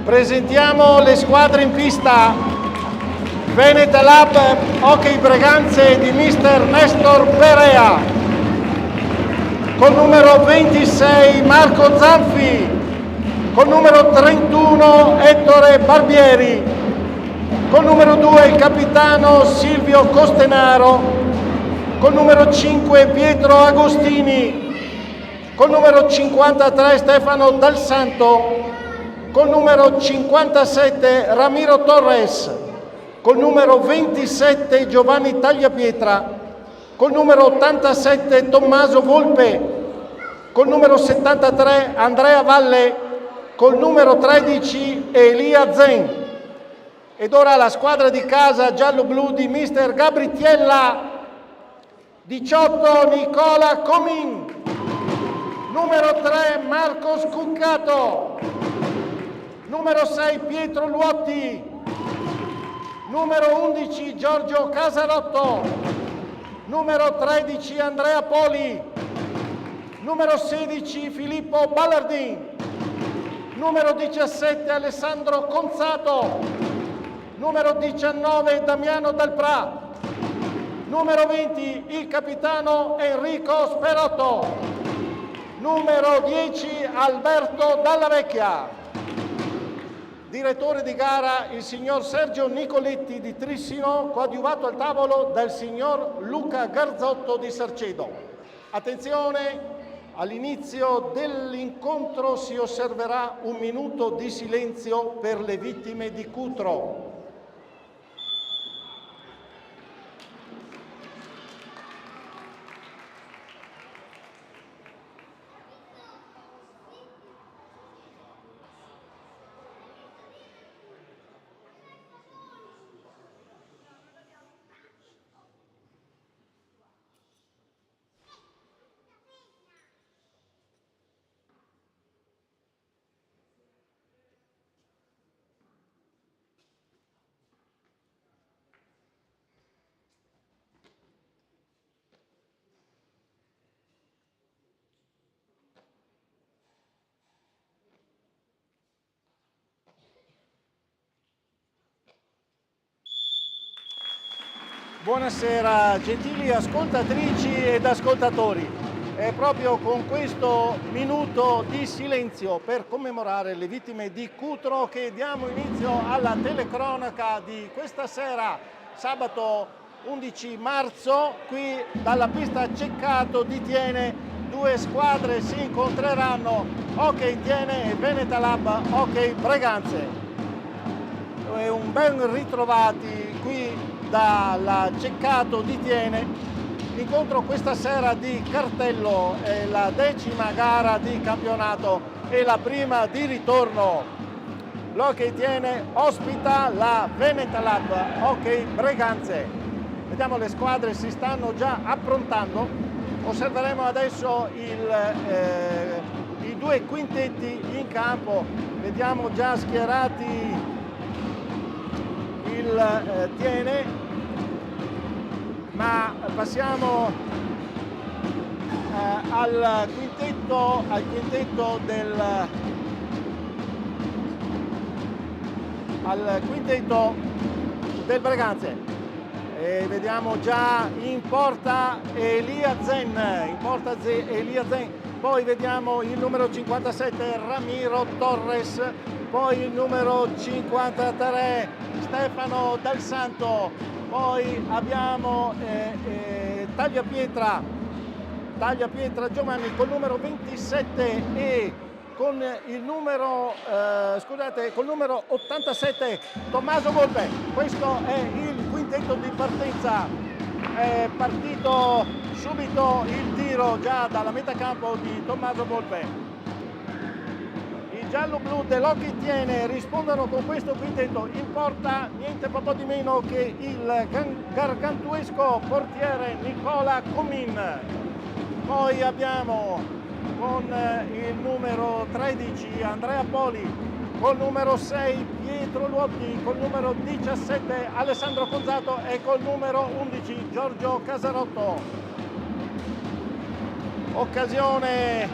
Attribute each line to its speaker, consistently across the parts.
Speaker 1: Presentiamo le squadre in pista. Veneta Lab Hockey Breganze di mister Nestor Perea. col numero 26 Marco Zanfi, col numero 31 Ettore Barbieri, col numero 2 il capitano Silvio Costenaro, col numero 5 Pietro Agostini, col numero 53 Stefano Dal Santo, col numero 57 Ramiro Torres, col numero 27 Giovanni Tagliapietra, col numero 87 Tommaso Volpe, col numero 73 Andrea Valle, col numero 13 Elia Zen. Ed ora la squadra di casa giallo-blu di mister Gabritiella, 18 Nicola Comin, numero 3 Marco Scuccato, numero 6 Pietro Luotti, numero 11 Giorgio Casarotto, numero 13 Andrea Poli, numero 16 Filippo Ballardin, numero 17 Alessandro Conzato, numero 19 Damiano Dalprà, numero 20 il capitano Enrico Sperotto, numero 10 Alberto Dallavecchia. Direttore di gara il signor Sergio Nicoletti di Trissino, coadiuvato al tavolo dal signor Luca Garzotto di Sarcedo. Attenzione, all'inizio dell'incontro si osserverà un minuto di silenzio per le vittime di Cutro. Buonasera gentili ascoltatrici ed ascoltatori. È proprio con questo minuto di silenzio per commemorare le vittime di Cutro che diamo inizio alla telecronaca di questa sera, sabato 11 marzo, qui dalla pista Ceccato di Tiene. Due squadre si incontreranno, Hockey Tiene e Veneta Lab Hockey Breganze. E un ben ritrovati qui dalla Ceccato di Tiene. L'incontro questa sera di cartello è la 10ª gara di campionato e la prima di ritorno. L'Hockey Tiene ospita la Veneta Lab Hockey Breganze. Vediamo, le squadre si stanno già approntando. Osserveremo adesso i due quintetti in campo. Vediamo già schierati il Tiene, ma passiamo al quintetto del Breganze. E vediamo già in porta Elia Zen, poi vediamo il numero 57 Ramiro Torres, poi il numero 53 Stefano Dal Santo, poi abbiamo Tagliapietra Giovanni col numero 27 e con il numero col numero 87 Tommaso Volpe. Questo è il quintetto di partenza. È partito subito il tiro già dalla metà campo di Tommaso Volpe. I giallo-blu dell'Hockey Tiene rispondono con questo quintetto. In porta niente po' di meno che il gargantuesco portiere Nicola Comin. Poi abbiamo con il numero 13 Andrea Poli, col numero 6 Pietro Luotti, col numero 17 Alessandro Conzato e col numero 11 Giorgio Casarotto. Occasione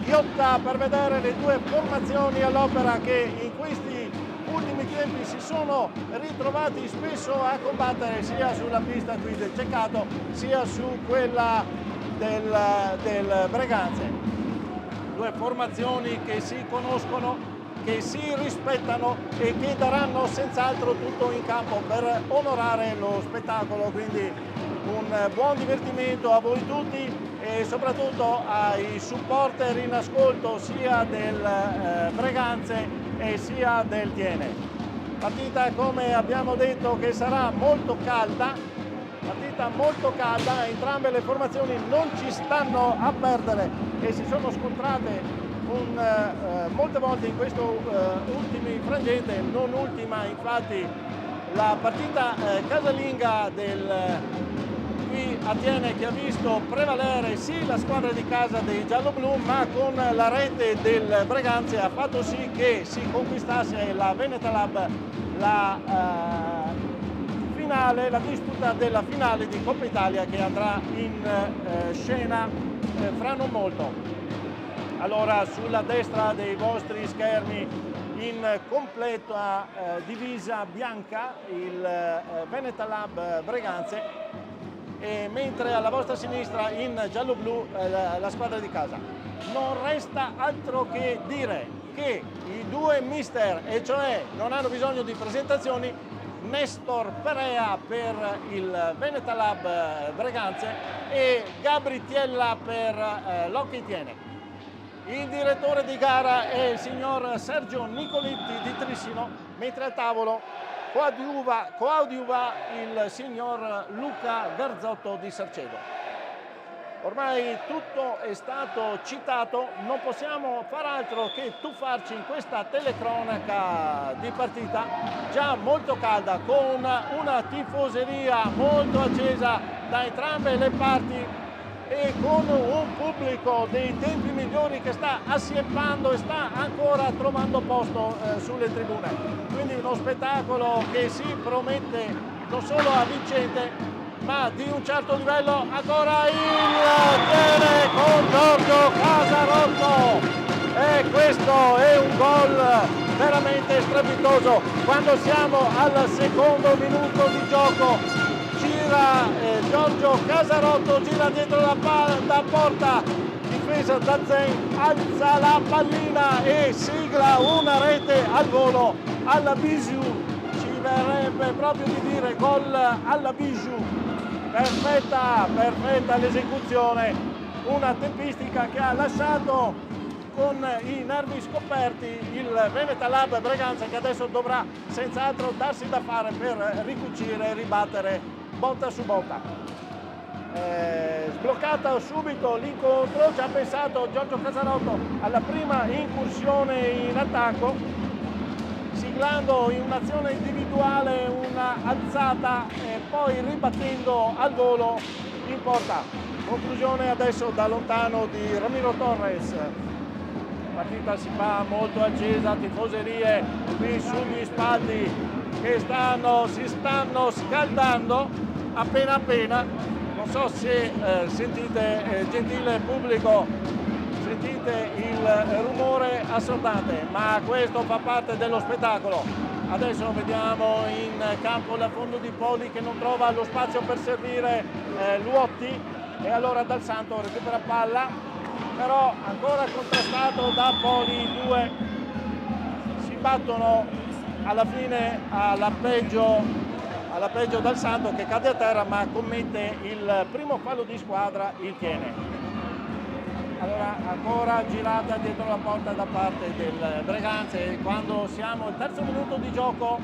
Speaker 1: ghiotta per vedere le due formazioni all'opera che in questi ultimi tempi si sono ritrovati spesso a combattere sia sulla pista qui del Ceccato sia su quella del Breganze. Due formazioni che si conoscono, che si rispettano e che daranno senz'altro tutto in campo per onorare lo spettacolo, quindi un buon divertimento a voi tutti e soprattutto ai supporter in ascolto sia del Breganze e sia del Tiene. Partita, come abbiamo detto, che sarà molto calda, entrambe le formazioni non ci stanno a perdere e si sono scontrate molte volte in questo ultimi frangente, non ultima infatti la partita casalinga del qui a Tiene, che ha visto prevalere sì la squadra di casa dei gialloblu, ma con la rete del Breganze ha fatto sì che si conquistasse la Venetalab la disputa della finale di Coppa Italia, che andrà in scena fra non molto. Allora, sulla destra dei vostri schermi, in completa divisa bianca, il Venetalab Breganze, e mentre alla vostra sinistra in giallo-blu la squadra di casa. Non resta altro che dire che i due mister, e cioè non hanno bisogno di presentazioni, Nestor Perea per il Venetalab Breganze e Gabri Tiella per l'Hockey Tiene. Il direttore di gara è il signor Sergio Nicoletti di Trissino, mentre al tavolo coadiuva il signor Luca Garzotto di Sarcedo. Ormai tutto è stato citato, non possiamo far altro che tuffarci in questa telecronaca di partita già molto calda, con una tifoseria molto accesa da entrambe le parti e con un pubblico dei tempi migliori che sta assieppando e sta ancora trovando posto sulle tribune. Quindi uno spettacolo che si promette non solo avvincente, ma di un certo livello. Ancora il Tiene con Giorgio Casarotto, e questo è un gol veramente strepitoso. Quando siamo al secondo minuto di gioco, gira Giorgio Casarotto, gira dietro la porta, difesa da Zen, alza la pallina e sigla una rete al volo alla Bijou. Ci verrebbe proprio di dire gol alla Bijou. Perfetta l'esecuzione, una tempistica che ha lasciato con i nervi scoperti il Venetalab Breganze, che adesso dovrà senz'altro darsi da fare per ricucire e ribattere botta su botta. Sbloccata subito l'incontro, ci ha pensato Giorgio Casarotto alla prima incursione in attacco, siglando in un'azione individuale una alzata e poi ribattendo al volo in porta. Conclusione adesso da lontano di Ramiro Torres. La partita si fa molto accesa, tifoserie qui sugli spalti che si stanno scaldando appena. Non so se sentite, gentile pubblico, sentite il rumore assordante, ma questo fa parte dello spettacolo. Adesso vediamo in campo l'affondo di Poli che non trova lo spazio per servire Luotti, e allora Dal Santo recupera palla, però ancora contrastato da Poli. I due si battono alla fine alla peggio Dal Santo, che cade a terra ma commette il primo fallo di squadra, il Tiene. Allora ancora girata dietro la porta da parte del Breganze, quando siamo al terzo minuto di gioco,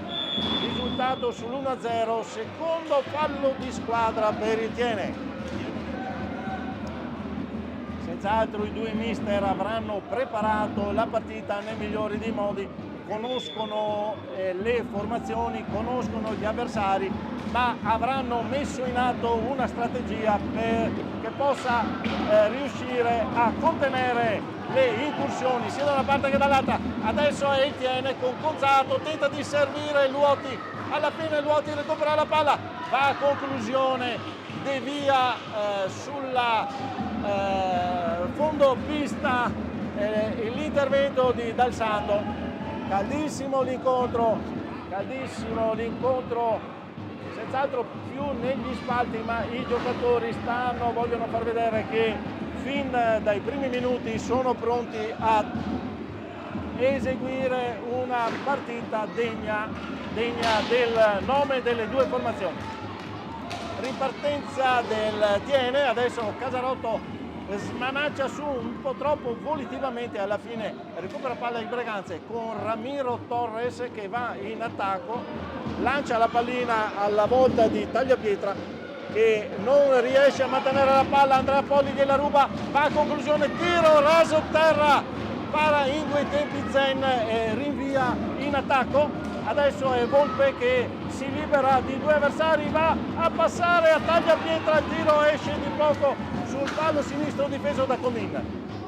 Speaker 1: risultato sull'1-0, secondo fallo di squadra per il Tiene. Senz'altro i due mister avranno preparato la partita nel migliore dei modi, conoscono le formazioni, conoscono gli avversari, ma avranno messo in atto una strategia che possa riuscire a contenere le incursioni sia da una parte che dall'altra. Adesso è il Tiene con Gonzato, tenta di servire Luotti, alla fine Luotti recupera la palla, va a conclusione, devia sulla fondo pista l'intervento di Dal Santo. Caldissimo l'incontro, senz'altro più negli spalti, ma i giocatori vogliono far vedere che fin dai primi minuti sono pronti a eseguire una partita degna del nome delle due formazioni. Ripartenza del Tiene, adesso Casarotto smanaccia su un po' troppo volitivamente, alla fine recupera palla il Breganze con Ramiro Torres che va in attacco, lancia la pallina alla volta di Tagliapietra che non riesce a mantenere la palla, Andrea Poli gliela ruba, va a conclusione, tiro raso terra, para in due tempi Zen e rinvia in attacco. Adesso è Volpe che si libera di due avversari, va a passare a Tagliapietra, il tiro esce di poco sul palo sinistro difeso da Comin.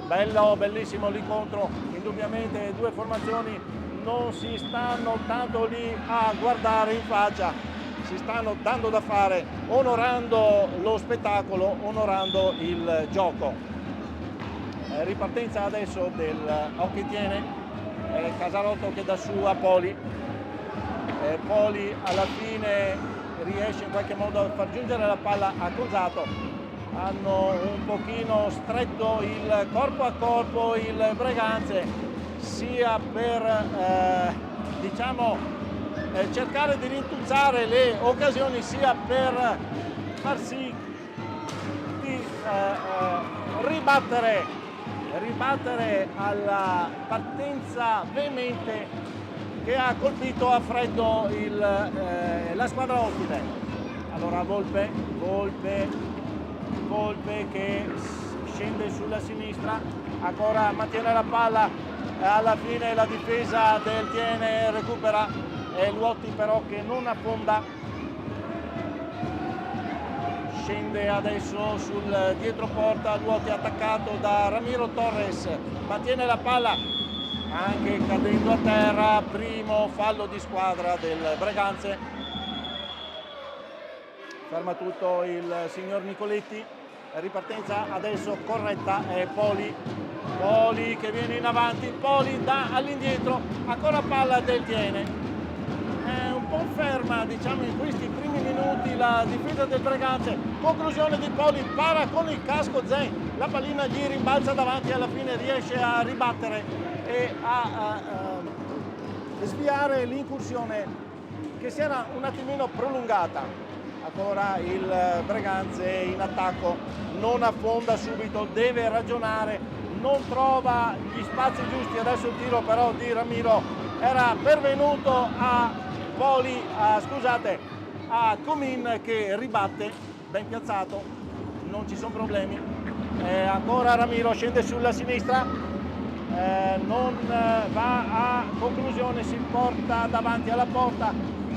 Speaker 1: Bellissimo l'incontro, indubbiamente due formazioni non si stanno tanto lì a guardare in faccia, si stanno dando da fare, onorando lo spettacolo, onorando il gioco. Ripartenza adesso del Hockey Tiene, Casarotto che dà su a Poli. Poli alla fine riesce in qualche modo a far giungere la palla a Cozzato, hanno un pochino stretto il corpo a corpo il Breganze, sia per cercare di rintuzzare le occasioni, sia per far sì di ribattere alla partenza veemente che ha colpito a freddo la squadra ospite. Allora Volpe che scende sulla sinistra, ancora mantiene la palla, alla fine la difesa del Tiene recupera, e Luotti però che non affonda, scende adesso sul dietro porta, Luotti attaccato da Ramiro Torres, mantiene la palla anche cadendo a terra, primo fallo di squadra del Breganze. Ferma tutto il signor Nicoletti, ripartenza adesso corretta, è Poli che viene in avanti, Poli dà all'indietro, ancora palla del Tiene. È un po' ferma diciamo in questi primi minuti la difesa del Breganze, conclusione di Poli, para con il casco Zen, la pallina gli rimbalza davanti, alla fine riesce a ribattere e a sviare l'incursione che si era un attimino prolungata. Ancora il Breganze in attacco, non affonda subito, deve ragionare, non trova gli spazi giusti, adesso il tiro però di Ramiro era pervenuto a Comin che ribatte, ben piazzato, non ci sono problemi. Ancora Ramiro scende sulla sinistra, non va a conclusione, si porta davanti alla porta,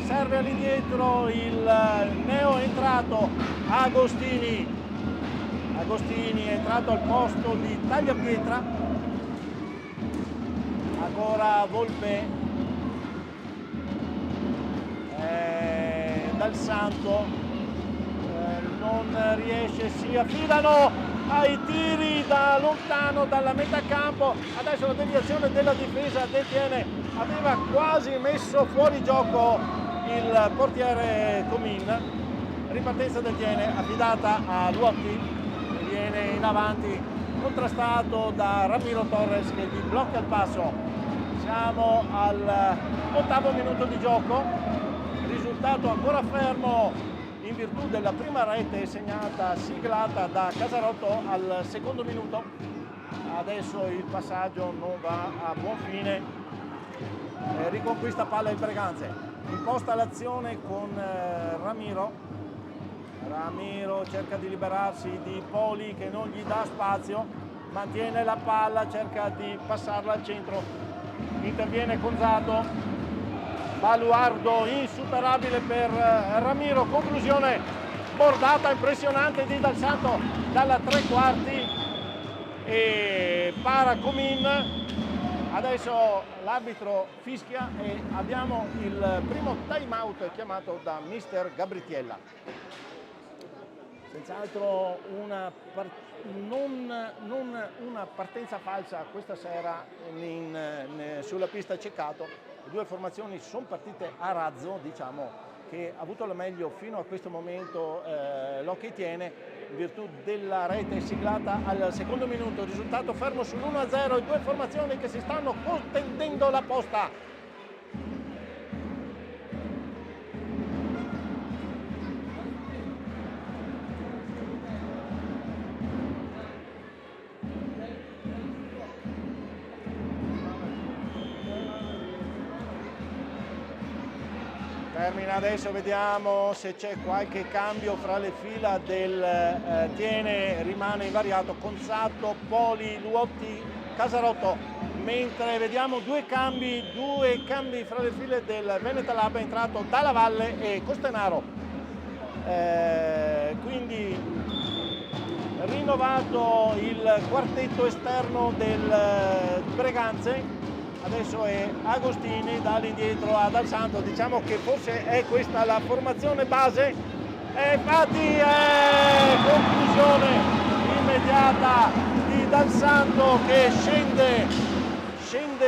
Speaker 1: serve all'indietro il neo entrato Agostini è entrato al posto di Tagliapietra. Ancora Volpe, Dal Santo non riesce, si affidano ai tiri da lontano dalla metà campo. Adesso la deviazione della difesa del Tiene aveva quasi messo fuori gioco il portiere Comin. Ripartenza del Tiene affidata a Luotti che viene in avanti, contrastato da Ramiro Torres che gli blocca il passo. Siamo all'8° minuto di gioco, risultato ancora fermo in virtù della prima rete siglata da Casarotto al 2° minuto. Adesso il passaggio non va a buon fine, riconquista palla il Breganze, imposta l'azione con Ramiro cerca di liberarsi di Poli che non gli dà spazio, mantiene la palla, cerca di passarla al centro, interviene Cozzato, baluardo insuperabile per Ramiro, conclusione bordata impressionante di Dal Santo dalla 3/4 e para Comin. Adesso l'arbitro fischia e abbiamo il primo time out chiamato da mister Gabritiella. Senz'altro non una partenza falsa questa sera sulla pista Ceccato. Le due formazioni sono partite a razzo, diciamo che ha avuto la meglio fino a questo momento l'Hockey Tiene, in virtù della rete siglata al secondo minuto. Risultato fermo sull'1-0, due formazioni che si stanno contendendo la posta. Termina adesso, vediamo se c'è qualche cambio fra le fila del Tiene, rimane invariato Conzatto, Poli, Luotti, Casarotto, mentre vediamo due cambi fra le file del Veneta Lab, è entrato Dalla Valle e Costenaro. Quindi rinnovato il quartetto esterno del Breganze. Adesso è Agostini dall'indietro a Dal Santo, diciamo che forse è questa la formazione base, e infatti è conclusione immediata di Dal Santo che scende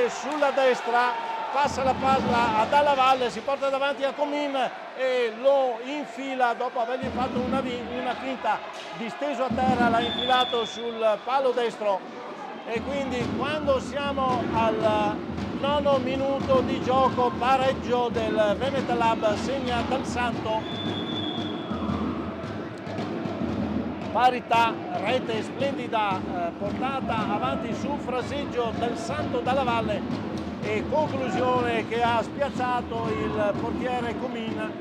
Speaker 1: sulla destra, passa la palla a Dalla Valle, si porta davanti a Comin e lo infila dopo avergli fatto una finta, disteso a terra, l'ha infilato sul palo destro. E quindi quando siamo al 9° minuto di gioco, pareggio del Veneta Lab, segna Dal Santo, parità, rete splendida portata avanti sul fraseggio Dal Santo Dalla Valle e conclusione che ha spiazzato il portiere Comin,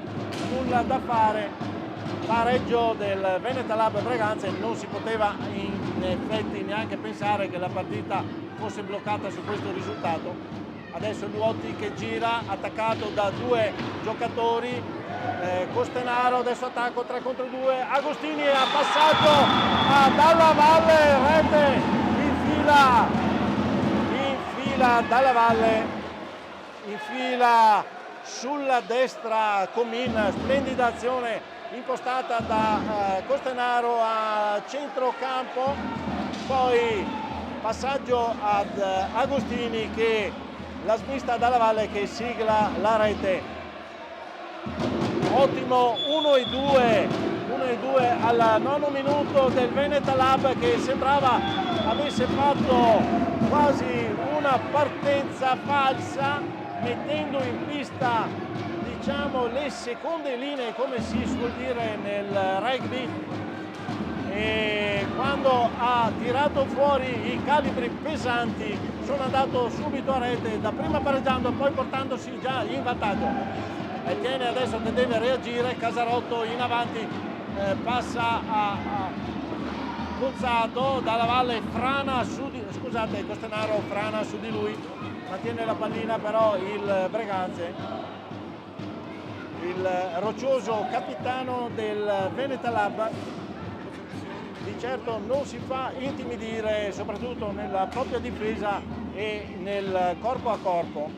Speaker 1: nulla da fare. Pareggio del Veneta Lab Breganze, non si poteva in effetti neanche pensare che la partita fosse bloccata su questo risultato. Adesso Luotti che gira, attaccato da due giocatori, Costenaro, adesso attacco 3 contro 2, Agostini ha passato a Dalla Valle, rete, infila Dalla Valle, infila sulla destra Comin, splendida azione impostata da Costenaro a centrocampo, poi passaggio ad Agostini che la smista Dalla Valle che sigla la rete. Ottimo 1-2 al 9° minuto del Veneta Lab che sembrava avesse fatto quasi una partenza falsa, mettendo in pista le seconde linee, come si suol dire nel rugby, e quando ha tirato fuori i calibri pesanti sono andato subito a rete, dapprima pareggiando poi portandosi già in vantaggio. E Tiene adesso che deve reagire, Casarotto in avanti, passa a Conzatto, Dalla Valle frana su di, Costenaro frana su di lui, mantiene la pallina però il Breganze. Il roccioso capitano del Veneta Lab di certo non si fa intimidire, soprattutto nella propria difesa e nel corpo a corpo.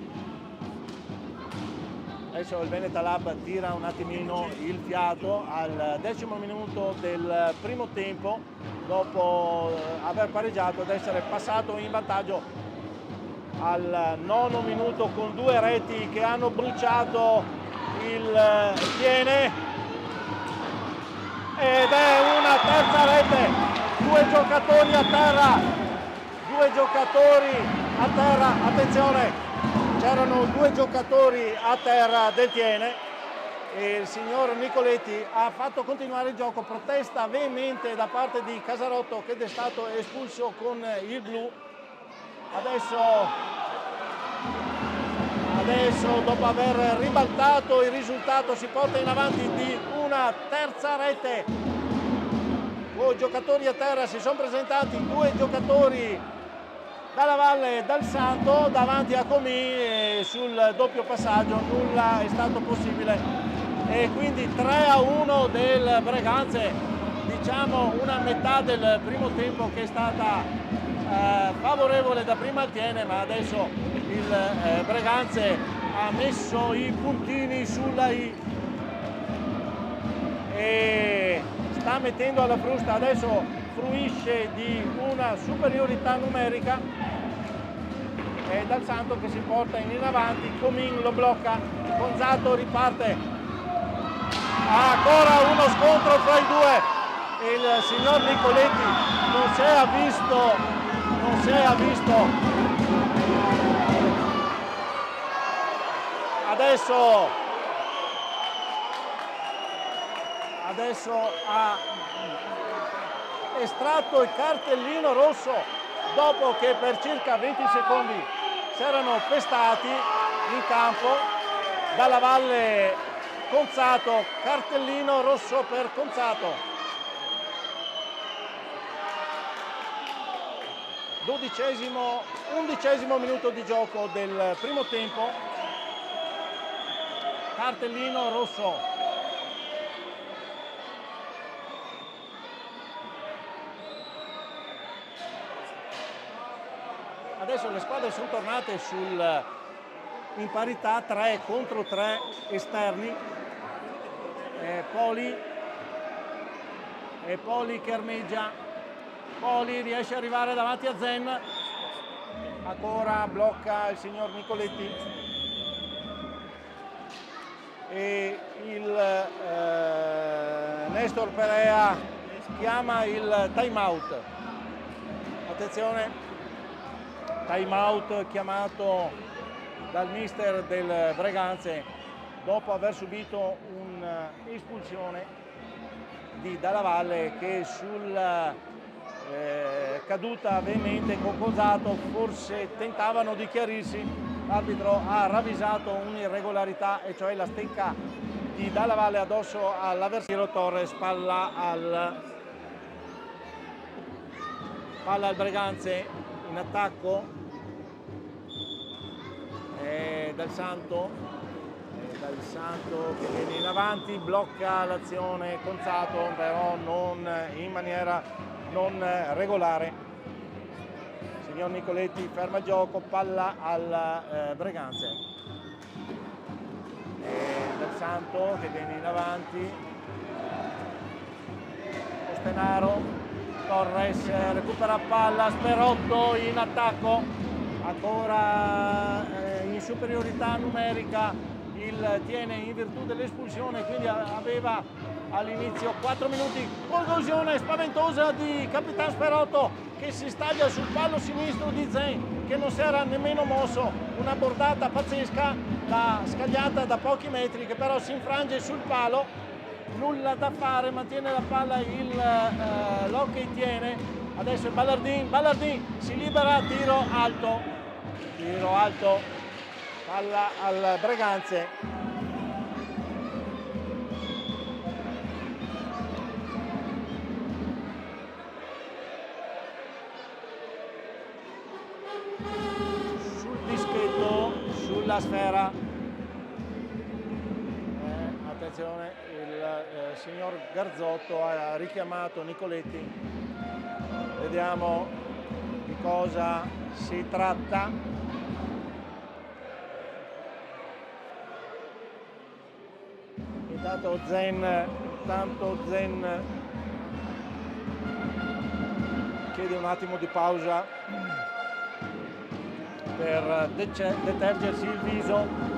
Speaker 1: Adesso il Veneta Lab tira un attimino il fiato al 10° minuto del primo tempo, dopo aver pareggiato ed essere passato in vantaggio al 9° minuto con due reti che hanno bruciato il Tiene, ed è una terza rete, due giocatori a terra, attenzione, c'erano due giocatori a terra del Tiene e il signor Nicoletti ha fatto continuare il gioco, protesta veemente da parte di Casarotto che è stato espulso con il blu. Adesso dopo aver ribaltato il risultato si porta in avanti di una terza rete. Con giocatori a terra si sono presentati due giocatori Dalla Valle e Dal Santo davanti a Comì e sul doppio passaggio nulla è stato possibile. E quindi 3-1 del Breganze, diciamo una metà del primo tempo che è stata favorevole da prima al Tiene, ma adesso il Breganze ha messo i puntini sulla I e sta mettendo alla frusta, adesso fruisce di una superiorità numerica, e Dal Santo che si porta in avanti, Comin lo blocca, Conzatto riparte Ancora uno scontro fra i due. Il signor Nicoletti non si è visto. Adesso ha estratto il cartellino rosso dopo che per circa 20 secondi si erano pestati in campo. Dalla Valle Conzato, cartellino rosso per Conzato. 11° minuto di gioco del primo tempo, cartellino rosso. Adesso le squadre sono tornate in parità 3 contro 3 esterni. Poli che armeggia. Poli riesce ad arrivare davanti a Zen. Ancora blocca il signor Nicoletti. E il Nestor Perea chiama il time out. Attenzione. Time out chiamato dal mister del Breganze dopo aver subito un'espulsione di Dalla Valle che sulla caduta veemente con Conzato forse tentavano di chiarirsi. L'arbitro ha ravvisato un'irregolarità, e cioè la stecca di Dalla Valle addosso all'avversario. Torres, palla al Breganze in attacco. Dal Santo che viene in avanti, blocca l'azione Conzato, però non in maniera non regolare. Signor Nicoletti ferma il gioco, palla al Breganze. Dal Santo che viene in avanti, Costenaro, Torres recupera palla, Sperotto in attacco, ancora in superiorità numerica il Tiene in virtù dell'espulsione, quindi aveva all'inizio 4 minuti. Conclusione spaventosa di Capitan Sperotto che si staglia sul palo sinistro di Zen che non si era nemmeno mosso, una bordata pazzesca scagliata da pochi metri che però si infrange sul palo. Nulla da fare, mantiene la palla l'Hockey Tiene. Adesso il Ballardin si libera, tiro alto, palla al Breganze. Sul dischetto, sulla sfera. Attenzione, il signor Garzotto ha richiamato Nicoletti. Vediamo di cosa si tratta. Intanto Zen chiede un attimo di pausa per detergersi il viso.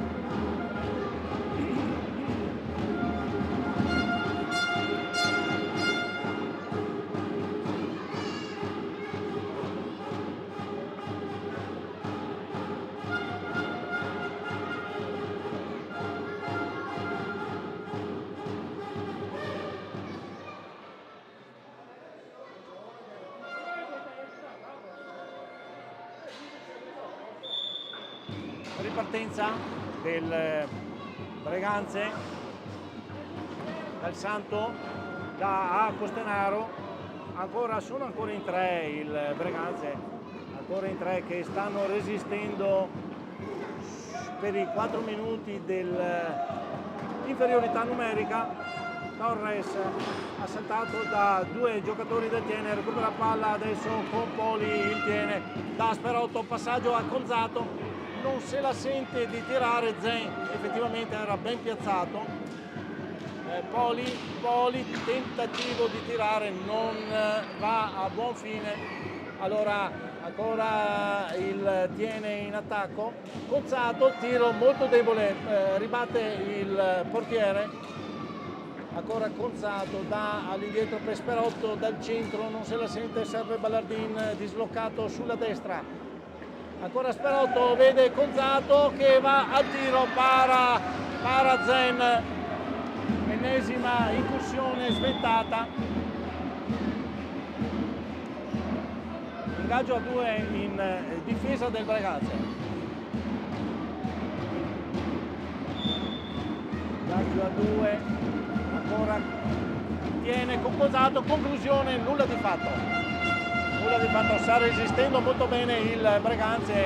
Speaker 1: Ripartenza del Breganze, dal Santo da Costenaro, sono ancora in 3 il Breganze, ancora in 3 che stanno resistendo per i 4 minuti dell'inferiorità numerica. Torres ha saltato da 2 giocatori del Tiene, recupera palla adesso con Poli, il Tiene da Sperotto, passaggio a Conzato. Non se la sente di tirare, Zen effettivamente era ben piazzato. Poli, tentativo di tirare, non va a buon fine. Allora ancora il Tiene in attacco. Conzato, tiro molto debole, ribatte il portiere. ancora Conzato, dà all'indietro per Sperotto, dal centro non se la sente, serve Ballardin dislocato sulla destra, ancora Sperotto, vede Conzato che va al tiro, para Zen, ennesima incursione sventata, ingaggio a 2 in difesa del Breganze. Ingaggio a 2, ancora tiene con Conzato, conclusione, nulla di fatto. Nulla di fatto, sta resistendo molto bene il Breganze,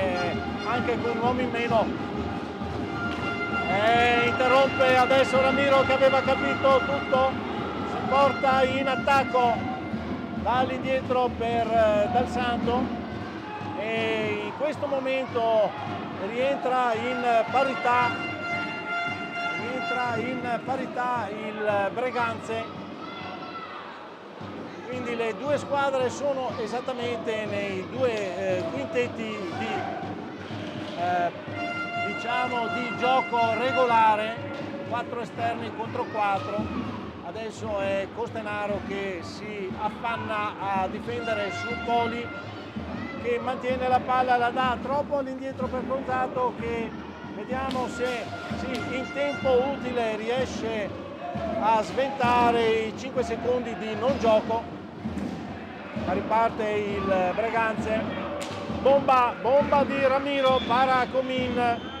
Speaker 1: anche con un uomo in meno. Interrompe adesso Ramiro che aveva capito tutto, si porta in attacco dall'indietro per Dal Santo e in questo momento rientra in parità il Breganze. Quindi le due squadre sono esattamente nei due quintetti di gioco regolare, 4 esterni contro 4. Adesso è Costenaro che si affanna a difendere su Poli, che mantiene la palla, la dà troppo all'indietro per Conzato, che vediamo se in tempo utile riesce a sventare i 5 secondi di non gioco. Ma riparte il Breganze, bomba di Ramiro, para Comin,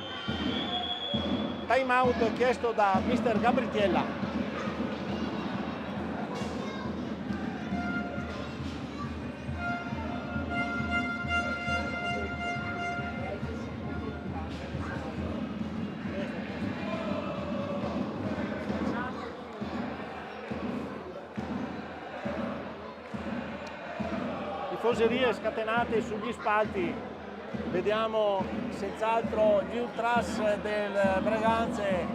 Speaker 1: time out chiesto da mister Gabritiella. Tifoserie scatenate sugli spalti, vediamo senz'altro gli ultras del Breganze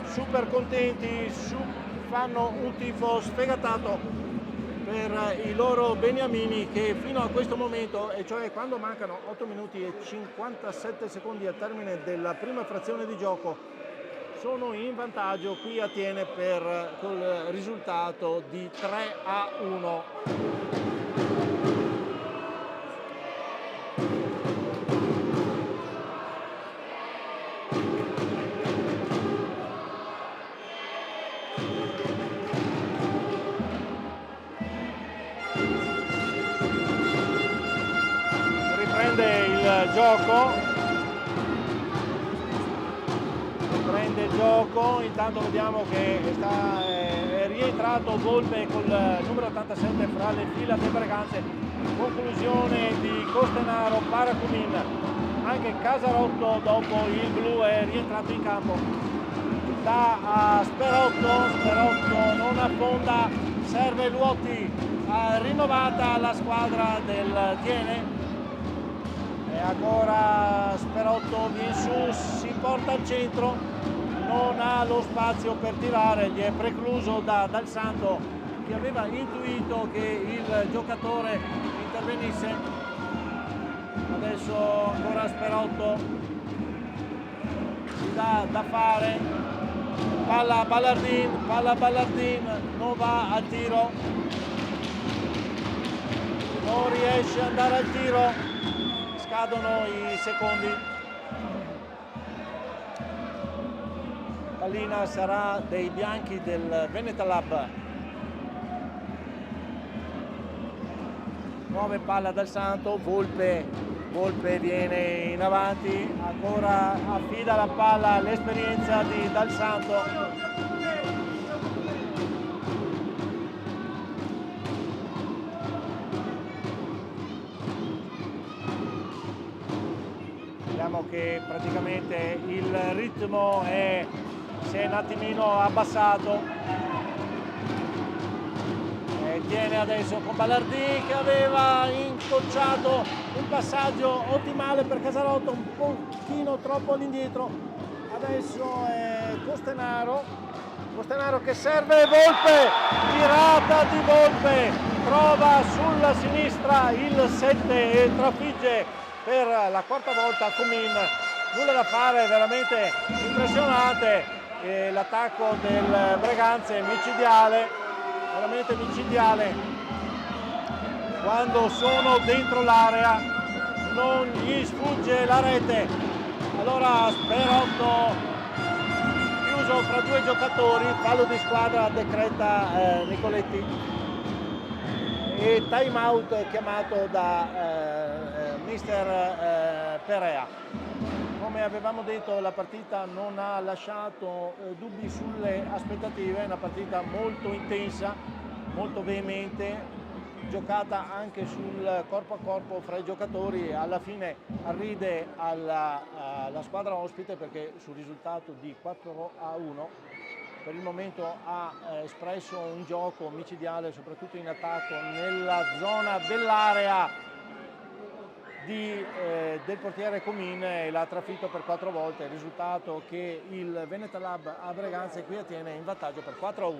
Speaker 1: super contenti, fanno un tifo sfegatato per i loro beniamini che fino a questo momento, e cioè quando mancano 8 minuti e 57 secondi al termine della prima frazione di gioco, sono in vantaggio qui a Thiene col risultato di 3-1. Riprende il gioco, intanto vediamo che è rientrato Volpe col numero 87 fra le fila del Breganze, conclusione di Costenaro, Paracumin, anche Casarotto dopo il blu è rientrato in campo, dà a Sperotto non affonda, serve Luotti, rinnovata la squadra del Thiene. E ancora Sperotto viene su, si porta al centro, non ha lo spazio per tirare, gli è precluso Dal Santo, che aveva intuito che il giocatore intervenisse. Adesso ancora Sperotto, si dà da fare, palla Ballardin, non va al tiro, non riesce ad andare al tiro. Scadono i secondi, pallina sarà dei bianchi del Venetalab. 9 palla Dal Santo, Volpe viene in avanti, ancora affida la palla all'esperienza di Dal Santo. Che praticamente il ritmo si è un attimino abbassato, tiene adesso con Ballardin che aveva incrociato un passaggio ottimale per Casarotto, un pochino troppo all'indietro. Adesso è Costenaro che serve Volpe, tirata di Volpe, trova sulla sinistra il 7 e trafigge per la quarta volta Comin, nulla da fare, veramente impressionante che l'attacco del Breganze è micidiale, veramente micidiale. Quando sono dentro l'area non gli sfugge la rete. Allora Sperotto chiuso fra due giocatori, fallo di squadra decreta Nicoletti e time out chiamato da mister Perea. Come avevamo detto, la partita non ha lasciato dubbi sulle aspettative, è una partita molto intensa, molto veemente, giocata anche sul corpo a corpo fra i giocatori. Alla fine arride alla squadra ospite perché sul risultato di 4-1 per il momento ha espresso un gioco micidiale, soprattutto in attacco nella zona dell'area del portiere Comin, e l'ha trafitto per 4 volte, il risultato che il Veneta Lab a Breganze qui ottiene in vantaggio per 4-1.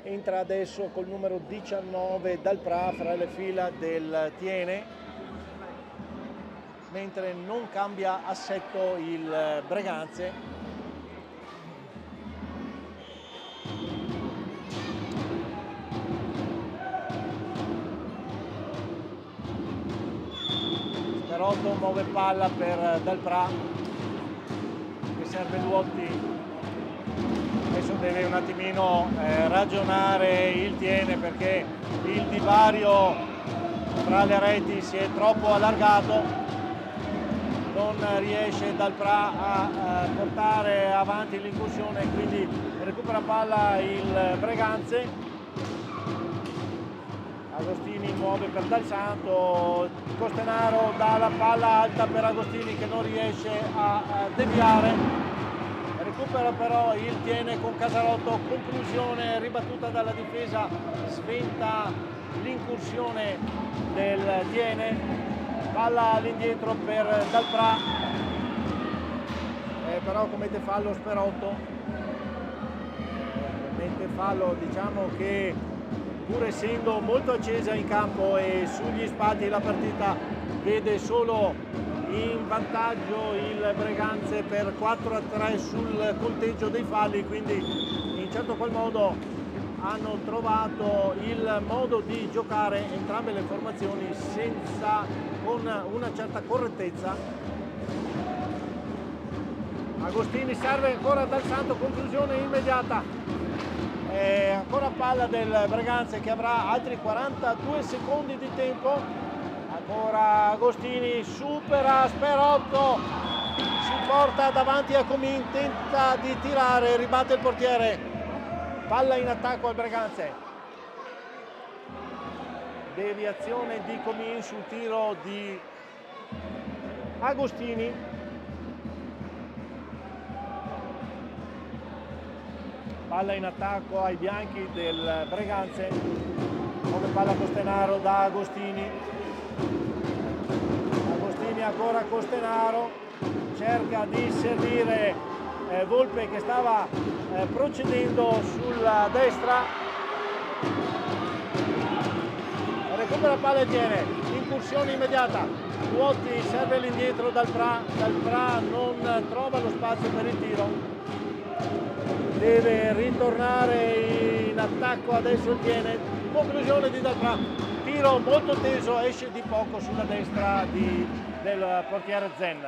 Speaker 1: Entra adesso col numero 19 Dalprà fra le fila del Tiene, mentre non cambia assetto il Breganze. Sperotto muove palla per Dalprà, che serve Luotti. Adesso deve un attimino ragionare il Tiene, perché il divario tra le reti si è troppo allargato, non riesce Dalprà a portare avanti l'incursione, quindi recupera palla il Breganze. Agostini muove per Dal Santo, Costenaro dà la palla alta per Agostini che non riesce a deviare, recupera però il Tiene con Casarotto, conclusione ribattuta dalla difesa, sventa l'incursione del Tiene, palla all'indietro per Dalprà, però commette fallo Sperotto, commette fallo, diciamo che pur essendo molto accesa in campo e sugli spalti la partita vede solo in vantaggio il Breganze per 4-3 sul conteggio dei falli, quindi in certo qual modo hanno trovato il modo di giocare entrambe le formazioni con una certa correttezza. Agostini serve ancora Dal Santo, conclusione immediata. Ancora palla del Breganze che avrà altri 42 secondi di tempo. Ancora Agostini, supera Sperotto, si porta davanti a Comin, tenta di tirare, ribatte il portiere, palla in attacco al Breganze. Deviazione di Comin sul tiro di Agostini. Palla in attacco ai bianchi del Breganze, come palla Costenaro da Agostini. Agostini ancora Costenaro, cerca di servire Volpe che stava procedendo sulla destra. Recupera palla e tiene, incursione immediata. Luotti serve all'indietro Dalprà, Dalprà non trova lo spazio per il tiro. Deve ritornare in attacco adesso il Tiene, conclusione di Dalprà, tiro molto teso, esce di poco sulla destra del portiere Zen.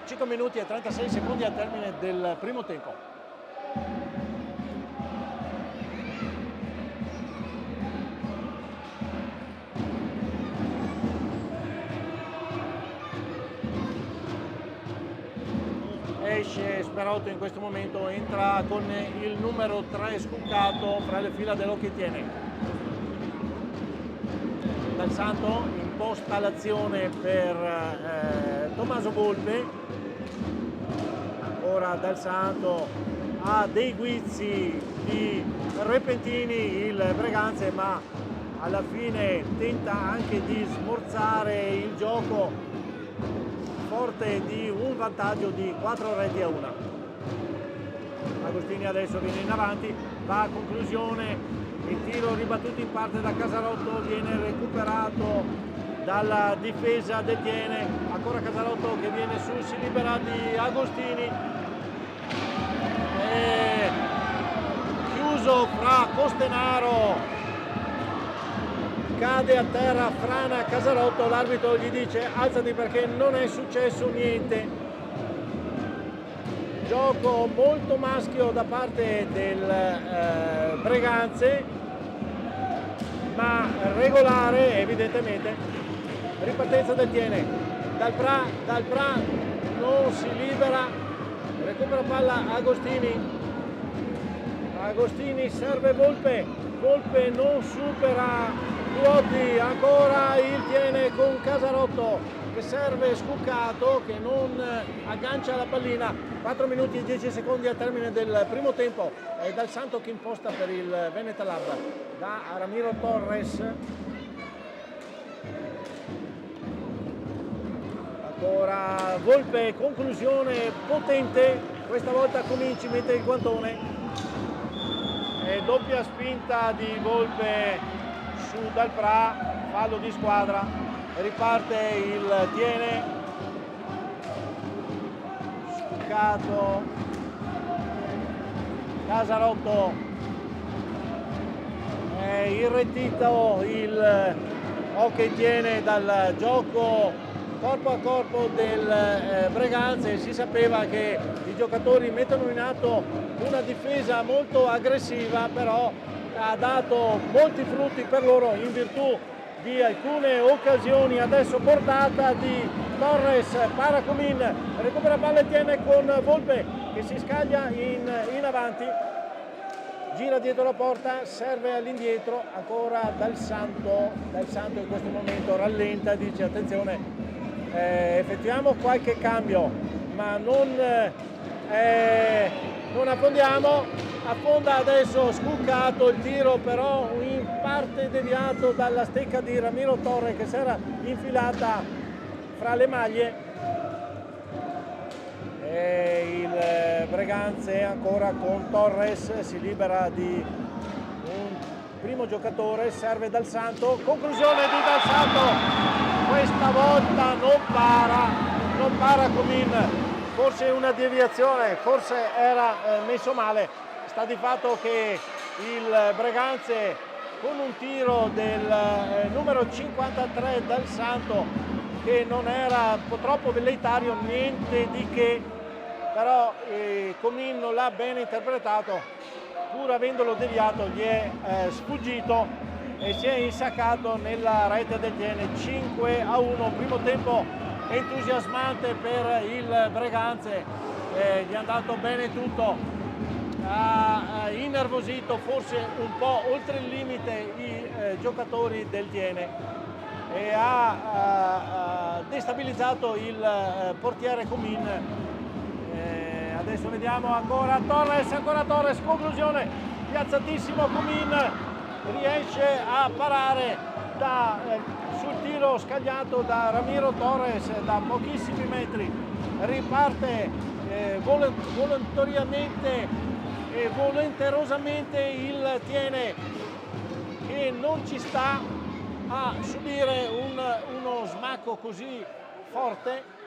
Speaker 1: 5 minuti e 36 secondi al termine del primo tempo. Esce Sperotto in questo momento, entra con il numero 3 Scuccato fra le fila dell'Occhi Tiene. Dal Santo imposta l'azione per Tommaso Volpe. Ora Dal Santo ha dei guizzi di repentini il Breganze, ma alla fine tenta anche di smorzare il gioco forte di un vantaggio di 4 reti a 1. Agostini adesso viene in avanti, va a conclusione, il tiro ribattuto in parte da Casarotto viene recuperato dalla difesa del Tiene, ancora Casarotto che viene su, si libera di Agostini e chiuso fra Costenaro, cade a terra, frana Casarotto, l'arbitro gli dice alzati perché non è successo niente. Gioco molto maschio da parte del Breganze, ma regolare evidentemente. Ripartenza del Tiene, dal Pra non si libera, recupera palla Agostini serve Volpe non supera Duotti, ancora il Tiene con Casarotto che serve Scuccato che non aggancia la pallina. 4 minuti e 10 secondi al termine del primo tempo, è Dal Santo che imposta per il Veneta Lab, da Ramiro Torres, ancora Volpe, conclusione potente, questa volta Cominci mette il guantone e doppia spinta di Volpe su Dal Pra, fallo di squadra, riparte il Tiene. Casarotto è irretito il hockey Tiene dal gioco corpo a corpo del Breganze. Si sapeva che i giocatori mettono in atto una difesa molto aggressiva, però ha dato molti frutti per loro in virtù di alcune occasioni. Adesso portata di Torres, Paracomin, recupera palla e Tiene con Volpe che si scaglia in avanti, gira dietro la porta, serve all'indietro, ancora Dal Santo in questo momento rallenta, dice attenzione, effettuiamo qualche cambio ma non affondiamo. Affonda adesso Scuccato, il tiro però in parte deviato dalla stecca di Ramiro Torre che si era infilata fra le maglie, e il Breganze ancora con Torres si libera di un primo giocatore, serve Dal Santo, conclusione di Dal Santo, questa volta non para Comin, forse una deviazione, forse era messo male. Sta di fatto che il Breganze con un tiro del numero 53 Dal Santo che non era un po' troppo velleitario, niente di che, però Comin non l'ha ben interpretato, pur avendolo deviato gli è sfuggito e si è insaccato nella rete del Tiene. 5-1, primo tempo entusiasmante per il Breganze, gli è andato bene tutto, ha innervosito forse un po' oltre il limite i giocatori del Tiene e ha destabilizzato il portiere Comin. Adesso vediamo ancora Torres, conclusione, piazzatissimo Comin, riesce a parare sul tiro scagliato da Ramiro Torres da pochissimi metri, riparte volontariamente e volenterosamente il Tiene che non ci sta a subire uno smacco così forte.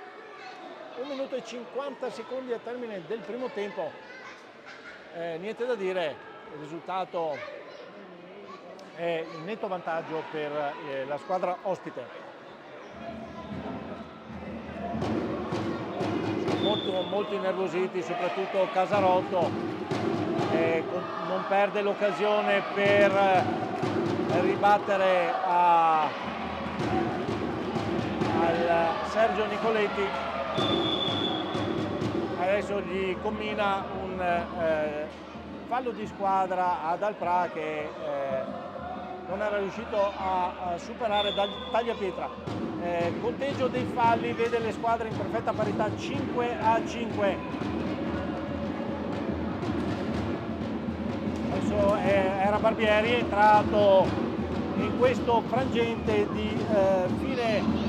Speaker 1: 1 minuto e 50 secondi al termine del primo tempo, niente da dire, il risultato è in netto vantaggio per la squadra ospite. Molto innervositi, soprattutto Casarotto, non perde l'occasione per ribattere al Sergio Nicoletti. Adesso gli combina un fallo di squadra a Dal Pra che non era riuscito a superare dal Tagliapietra. Conteggio dei falli vede le squadre in perfetta parità, 5-5. Adesso era Barbieri, è entrato in questo frangente di fine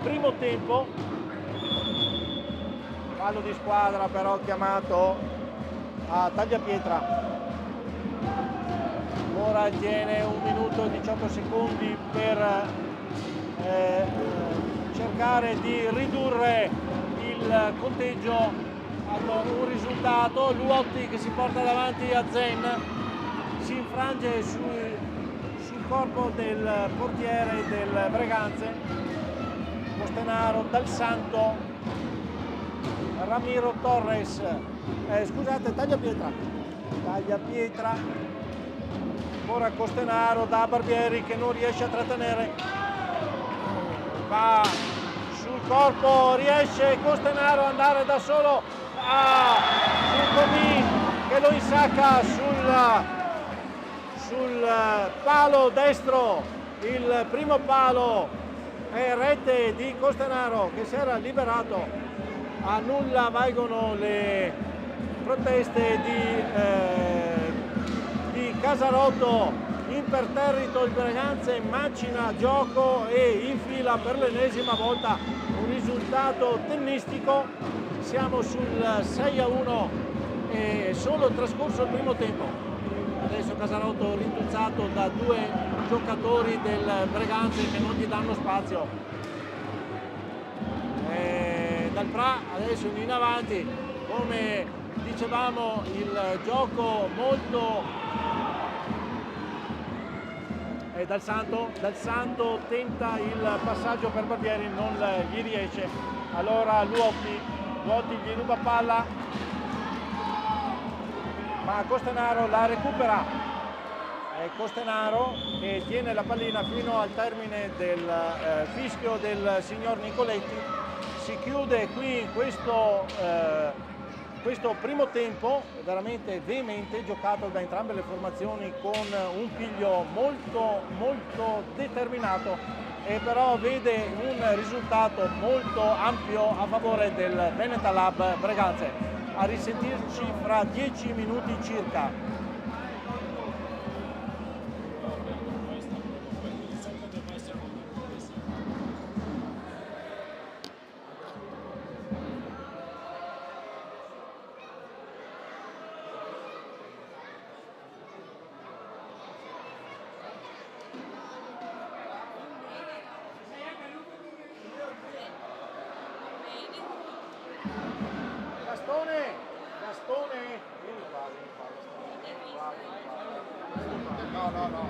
Speaker 1: primo tempo. Fallo di squadra però chiamato a Tagliapietra. Ora tiene 1 minuto e 18 secondi per cercare di ridurre il conteggio ad un risultato. Luotti che si porta davanti a Zen, si infrange sul corpo del portiere del Breganze, Costenaro, Dal Santo, Ramiro Torres, Tagliapietra, ora Costenaro da Barbieri che non riesce a trattenere, va sul corpo, riesce Costenaro ad andare da solo sul Comin che lo insacca sul palo destro, il primo palo è rete di Costenaro che si era liberato. A nulla valgono le proteste di Casarotto, imperterrito il Breganze, macina gioco e infila per l'ennesima volta un risultato tennistico. Siamo sul 6-1 e solo trascorso il primo tempo. Adesso Casarotto rintuzzato da 2 giocatori del Breganze che non gli danno spazio. Dal Pra adesso in avanti, come dicevamo, il gioco molto Dal Santo tenta il passaggio per Barbieri, non gli riesce, allora Luotti gli ruba palla, ma Costenaro la recupera. È Costenaro che tiene la pallina fino al termine del fischio del signor Nicoletti. Si chiude qui questo primo tempo veramente veemente, giocato da entrambe le formazioni con un piglio molto molto determinato, e però vede un risultato molto ampio a favore del Benetalab Breganze. A risentirci fra 10 minuti circa. Gastone, vieni qua. No.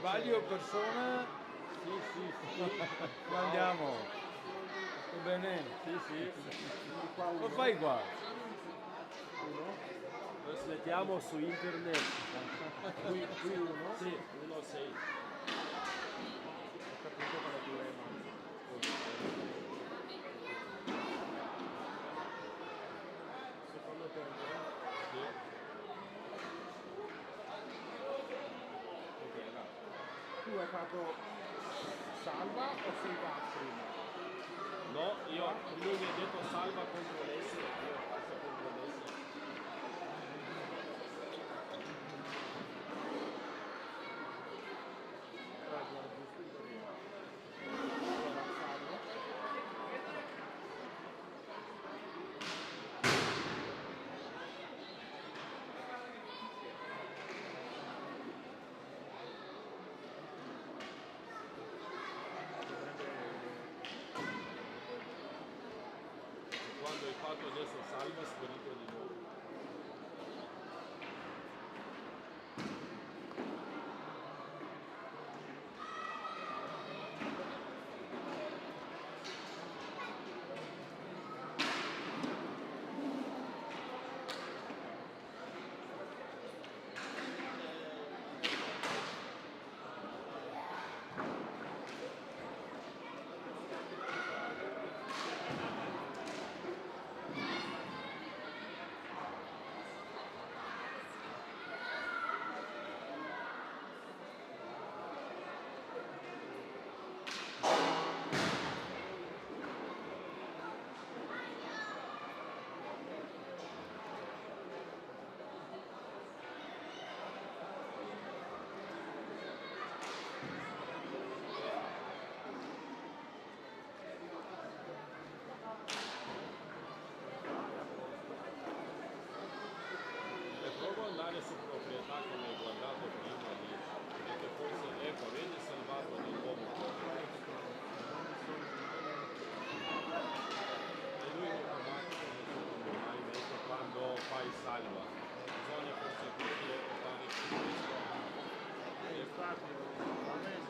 Speaker 2: Sbaglio persona?
Speaker 3: Sì, sì, sì.
Speaker 2: Come andiamo? Tutto bene?
Speaker 3: Sì, sì. Qua
Speaker 2: Cosa
Speaker 3: uno.
Speaker 2: fai qua?
Speaker 3: Uno. Lo slettiamo su internet. Qui uno? Sì, uno sei. Ho capito qual è il problema. Secondo tempo? Sì. Ok, va. Tu hai fatto salva o sei gas prima? No, lui mi ha detto salva contro l'essere, io ho fatto contro l'essere. Allora, giusto così. Allora, salvo. Quando hai fatto adesso salva, sparito di nuovo. E provo ad andare su proprietà come hai guardato prima lì, perché forse ecco, vedi salvato di nuovo. E lui in automatico non so come mai messo quando fai salva. Bisogna forse così portare su questo. Infatti, va bene.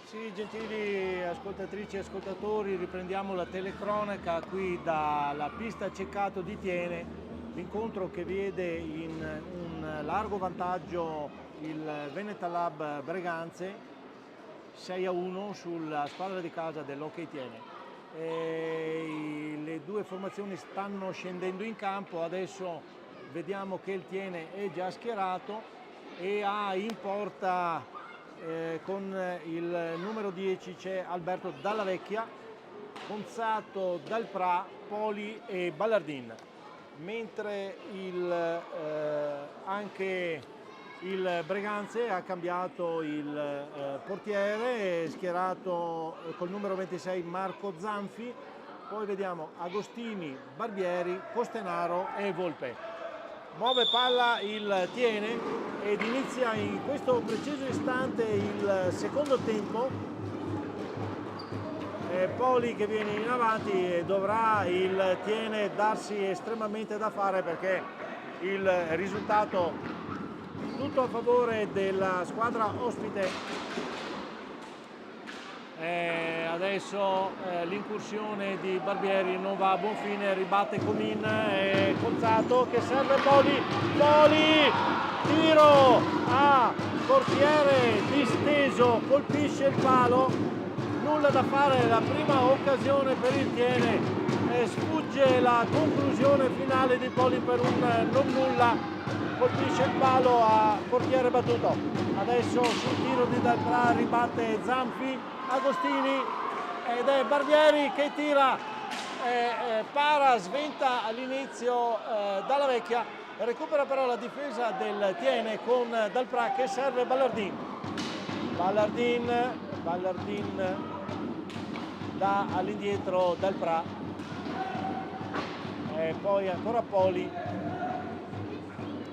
Speaker 1: Sì, gentili ascoltatrici e ascoltatori, riprendiamo la telecronaca qui dalla pista Ceccato di Tiene, l'incontro che vede in un largo vantaggio il Veneta Lab Breganze 6-1 sulla squadra di casa dell'Hockey Tiene. Le due formazioni stanno scendendo in campo, adesso vediamo che il Tiene è già schierato e in porta con il numero 10 c'è Alberto Dalla Vecchia, Gonzato, Dalprà, Poli e Ballardin, mentre anche il Breganze ha cambiato il portiere, è schierato col numero 26 Marco Zanfi, poi vediamo Agostini, Barbieri, Costenaro e Volpe. Muove palla il Tiene ed inizia in questo preciso istante il secondo tempo. Poli che viene in avanti e dovrà il Tiene darsi estremamente da fare perché il risultato tutto a favore della squadra ospite. Adesso l'incursione di Barbieri non va a buon fine, ribatte Comin, Gonzato che serve Poli, tiro a portiere disteso, colpisce il palo, nulla da fare, la prima occasione per il Tiene, sfugge la conclusione finale di Poli per un non nulla, colpisce il palo a portiere battuto. Adesso sul tiro di Dalprà ribatte Zanfi, Agostini ed è Barbieri che tira, para, sventa all'inizio Dalla Vecchia, recupera però la difesa del Tiene con Dalprà che serve Ballardin. Ballardin dà all'indietro Dalprà, poi ancora Poli.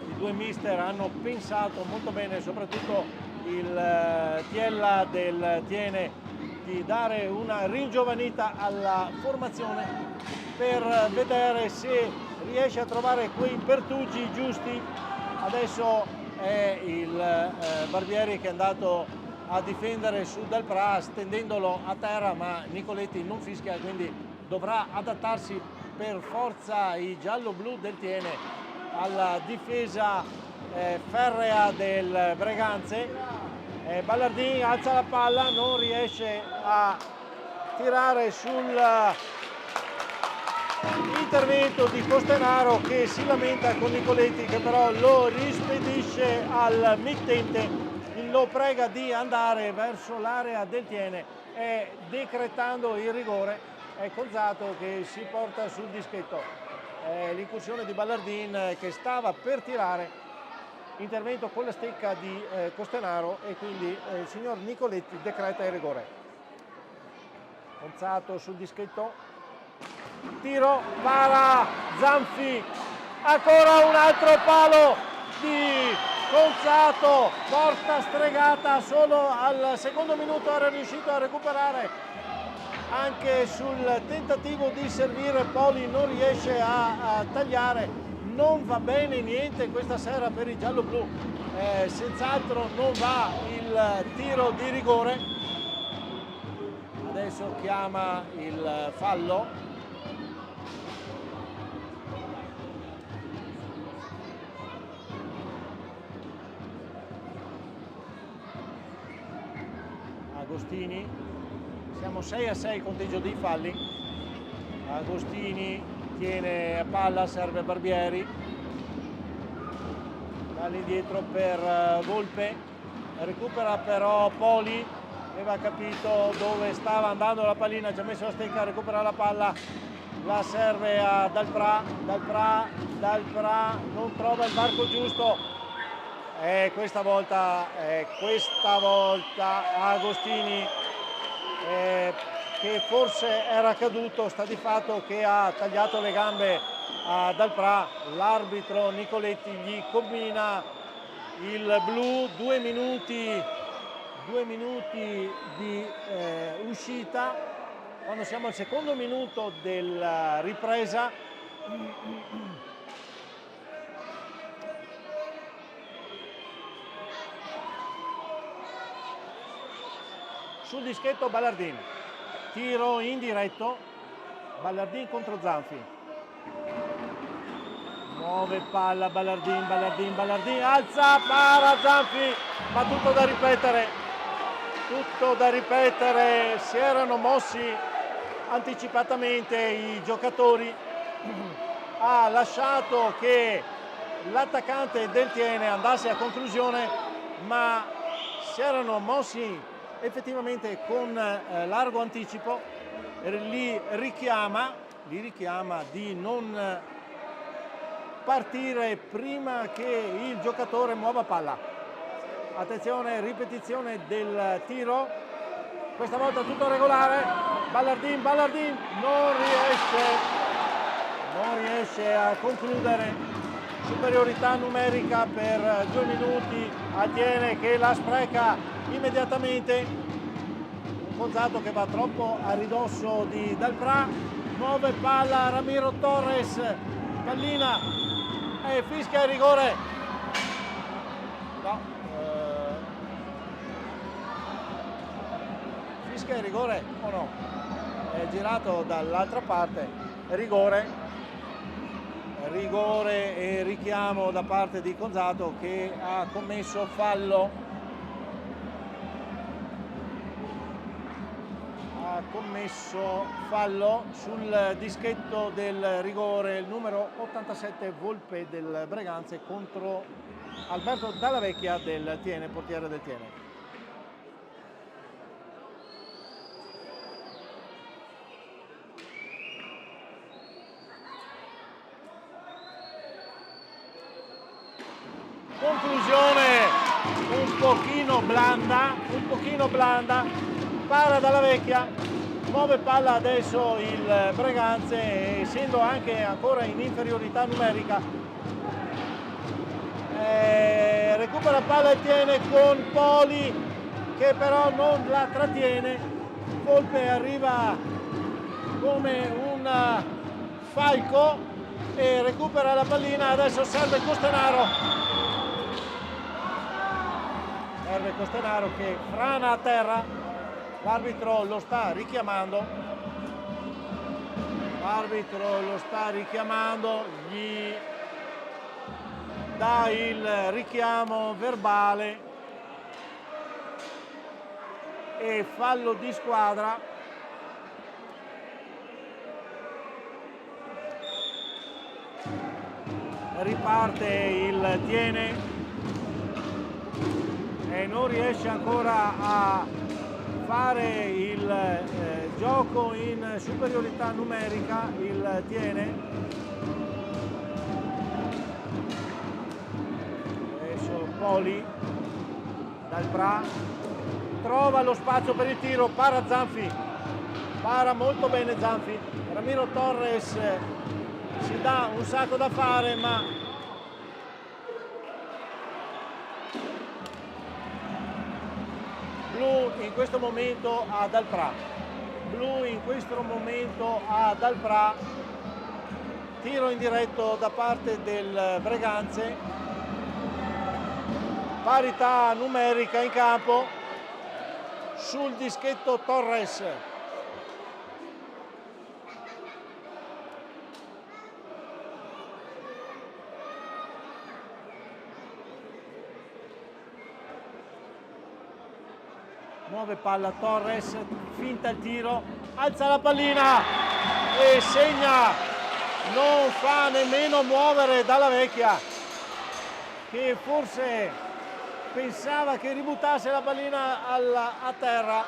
Speaker 1: I due mister hanno pensato molto bene, soprattutto il Tiella del Tiene, di dare una ringiovanita alla formazione per vedere se riesce a trovare quei pertugi giusti. Adesso è il Barbieri che è andato a difendere su Dalprà stendendolo a terra, ma Nicoletti non fischia, quindi dovrà adattarsi per forza i giallo-blu del Tiene alla difesa ferrea del Breganze. Ballardin alza la palla, non riesce a tirare sull'intervento di Costenaro che si lamenta con Nicoletti che però lo rispedisce al mittente, lo prega di andare verso l'area del Tiene e decretando il rigore è Gonzato che si porta sul dischetto. L'incursione di Ballardin che stava per tirare, intervento con la stecca di Costenaro e quindi il signor Nicoletti decreta il rigore. Gonzato sul dischetto, tiro, para, Zanfi, ancora un altro palo di Gonzato, porta stregata, solo al secondo minuto era riuscito a recuperare anche sul tentativo di servire. Poli non riesce a tagliare. Non va bene niente questa sera per i giallo-blu, senz'altro non va il tiro di rigore. Adesso chiama il fallo. Agostini, siamo 6-6 conteggio dei falli. Agostini tiene a palla, serve Barbieri, all'indietro per Volpe, recupera però Poli, aveva capito dove stava andando la pallina, ci ha messo la stecca, recupera la palla, la serve a Dalprà, non trova il varco giusto, questa volta Agostini che forse era caduto, sta di fatto che ha tagliato le gambe a Dalprà, l'arbitro Nicoletti gli combina il blu, 2 minuti di uscita, quando siamo al secondo minuto della ripresa. Sul dischetto Ballardin, tiro indiretto, Ballardin contro Zanfi, muove palla Ballardin, alza, para Zanfi, ma tutto da ripetere, si erano mossi anticipatamente i giocatori, ha lasciato che l'attaccante del Tiene andasse a conclusione, ma si erano mossi effettivamente con largo anticipo, li richiama di non partire prima che il giocatore muova palla. Attenzione, ripetizione del tiro, questa volta tutto regolare, Ballardin non riesce a concludere, superiorità numerica per 2 minuti, Atiene che la spreca immediatamente, Gonzato che va troppo a ridosso di Dalprà, muove palla Ramiro Torres, pallina e fischia il rigore. No, fischia il rigore o no? È girato dall'altra parte, rigore e richiamo da parte di Gonzato che ha commesso fallo. Sul dischetto del rigore, il numero 87 Volpe del Breganze contro Alberto Dalla Vecchia del Tiene, portiere del Tiene. Conclusione un pochino blanda, para Dalla Vecchia, muove palla adesso il Breganze, essendo anche ancora in inferiorità numerica, recupera palla e tiene con Poli che però non la trattiene, Volpe arriva come un falco e recupera la pallina, adesso serve Costenaro che frana a terra, l'arbitro lo sta richiamando, gli dà il richiamo verbale e fallo di squadra. Riparte il Tiene e non riesce ancora a fare il gioco in superiorità numerica il Tiene. Adesso Poli, Dalprà, trova lo spazio per il tiro, para Zanfi, para molto bene Zanfi, Ramiro Torres si dà un sacco da fare ma Blu in questo momento a Dalprà, tiro indiretto da parte del Breganze, parità numerica in campo sul dischetto Torres. Muove palla Torres, finta il tiro, alza la pallina e segna, non fa nemmeno muovere Dalla Vecchia che forse pensava che ributtasse la pallina a terra.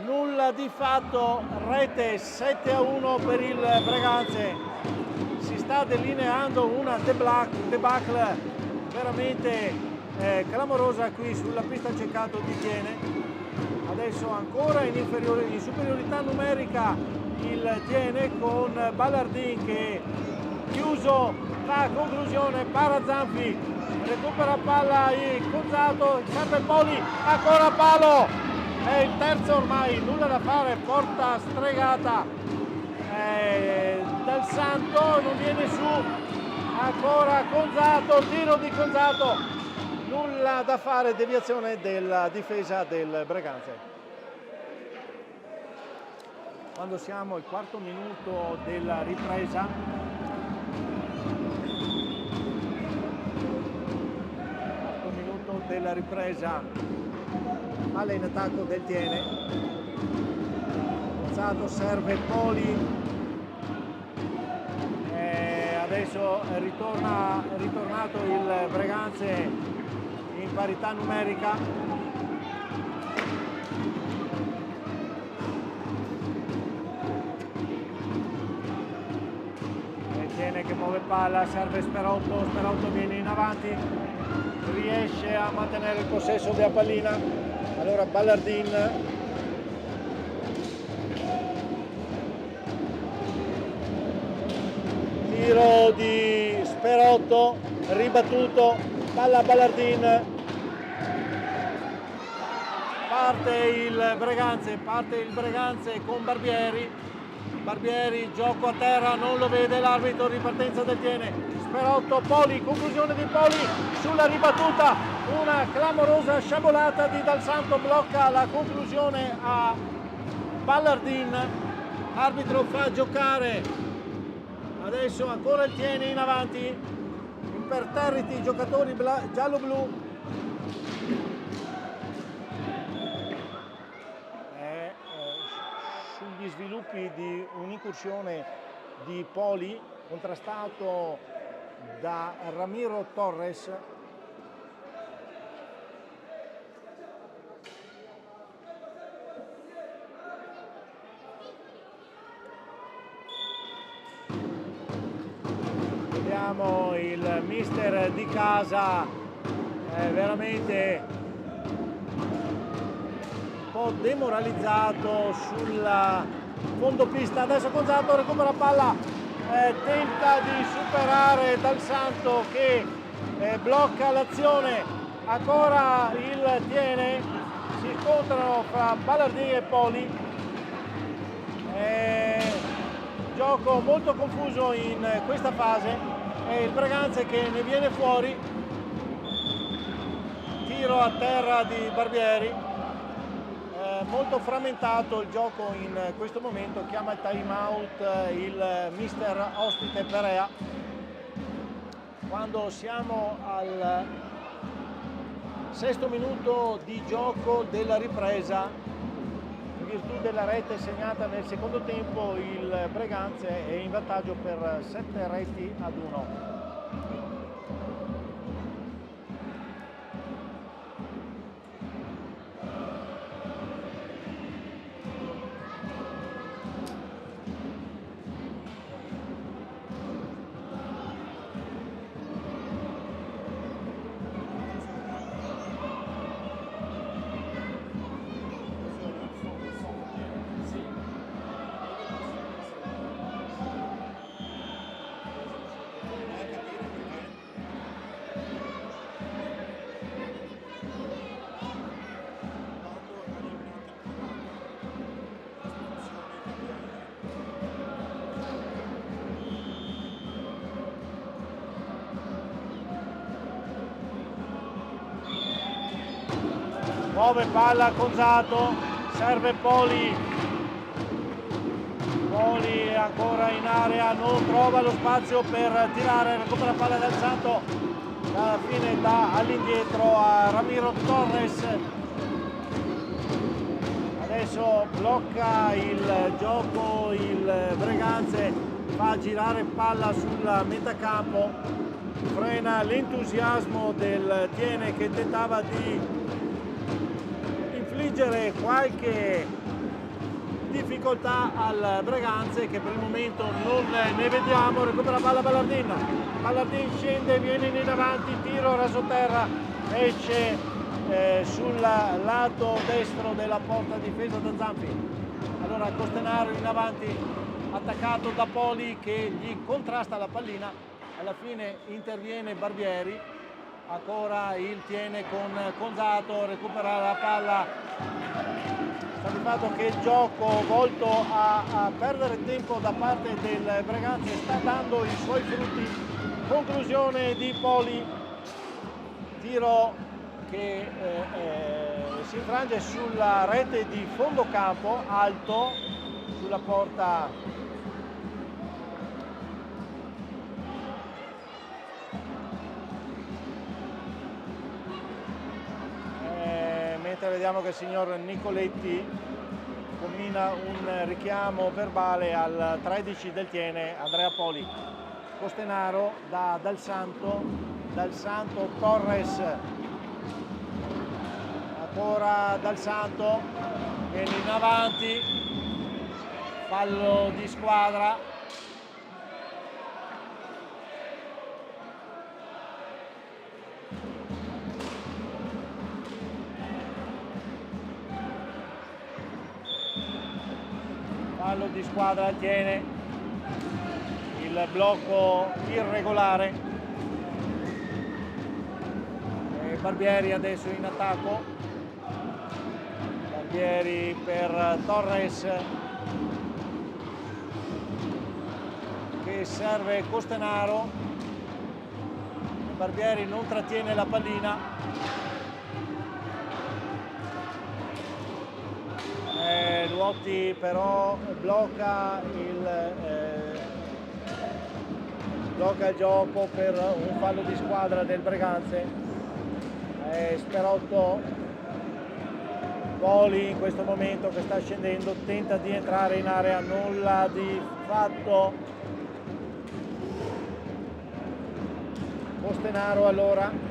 Speaker 1: Nulla di fatto, rete 7-1 per il Breganze, si sta delineando una debacle veramente clamorosa qui sulla pista Ceccato di Tiene. Adesso ancora in superiorità numerica il Tiene con Ballardin che chiuso la conclusione, para Zanfi, recupera palla il Gonzato, sempre Poli, ancora palo, è il terzo ormai, nulla da fare, porta stregata dal Santo, non viene su, ancora Gonzato, tiro di Gonzato. Nulla da fare, deviazione della difesa del Breganze. Quando siamo al quarto minuto della ripresa, palla in attacco del Tiene, Gonzato serve Poli, adesso è ritornato il Breganze in parità numerica. Tiene che muove palla, serve Sperotto, Sperotto viene in avanti, riesce a mantenere il possesso della pallina. Allora Ballardin, tiro di Sperotto, ribattuto, palla a Ballardin, parte il Breganze con Barbieri, gioco a terra, non lo vede l'arbitro, ripartenza del Tiene, Sperotto, Poli, conclusione di Poli sulla ribattuta, una clamorosa sciabolata di Dal Santo blocca la conclusione a Ballardin, l'arbitro fa giocare, adesso ancora il Tiene in avanti, imperterriti i giocatori giallo-blu. Sugli sviluppi di un'incursione di Poli contrastato da Ramiro Torres. Vediamo il mister di casa veramente demoralizzato sul fondo pista. Adesso Gonzato recupera palla, tenta di superare Dal Santo che blocca l'azione, ancora il Tiene, si incontrano fra Ballardin e Poli, gioco molto confuso in questa fase, il Breganze che ne viene fuori, tiro a terra di Barbieri. Molto frammentato il gioco in questo momento, chiama il time out il mister ospite Perea. Quando siamo al 6° minuto di gioco della ripresa, in virtù della rete segnata nel secondo tempo, il Breganze è in vantaggio per 7-1. Muove palla Gonzato, serve Poli è ancora in area, non trova lo spazio per tirare, recupera palla Dal Santo, alla fine dà all'indietro a Ramiro Torres, adesso blocca il gioco il Breganze, fa girare palla sulla metacampo, frena l'entusiasmo del Tiene che tentava di infliggere qualche difficoltà al Breganze che per il momento non ne vediamo. Recupera palla Ballardin, scende, viene in avanti, tiro rasoterra, esce sul lato destro della porta difesa da Zampi. Allora Costenaro in avanti, attaccato da Poli che gli contrasta la pallina, alla fine interviene Barbieri, ancora il Tiene con Gonzato, recupera la palla, sta di fatto che il gioco volto a perdere tempo da parte del Breganze sta dando i suoi frutti, conclusione di Poli, tiro che si infrange sulla rete di fondo campo, alto, sulla porta mentre vediamo che il signor Nicoletti combina un richiamo verbale al 13 del Tiene, Andrea Poli. Costenaro da Dal Santo, Torres, ancora Dal Santo, viene in avanti, fallo di squadra. Fallo di squadra, tiene il blocco irregolare. E Barbieri adesso in attacco. Barbieri per Torres che serve Costenaro. Barbieri non trattiene la pallina. Luotti però blocca il gioco per un fallo di squadra del Breganze. Sperotto Poli in questo momento che sta scendendo, tenta di entrare in area, nulla di fatto. Costenaro allora.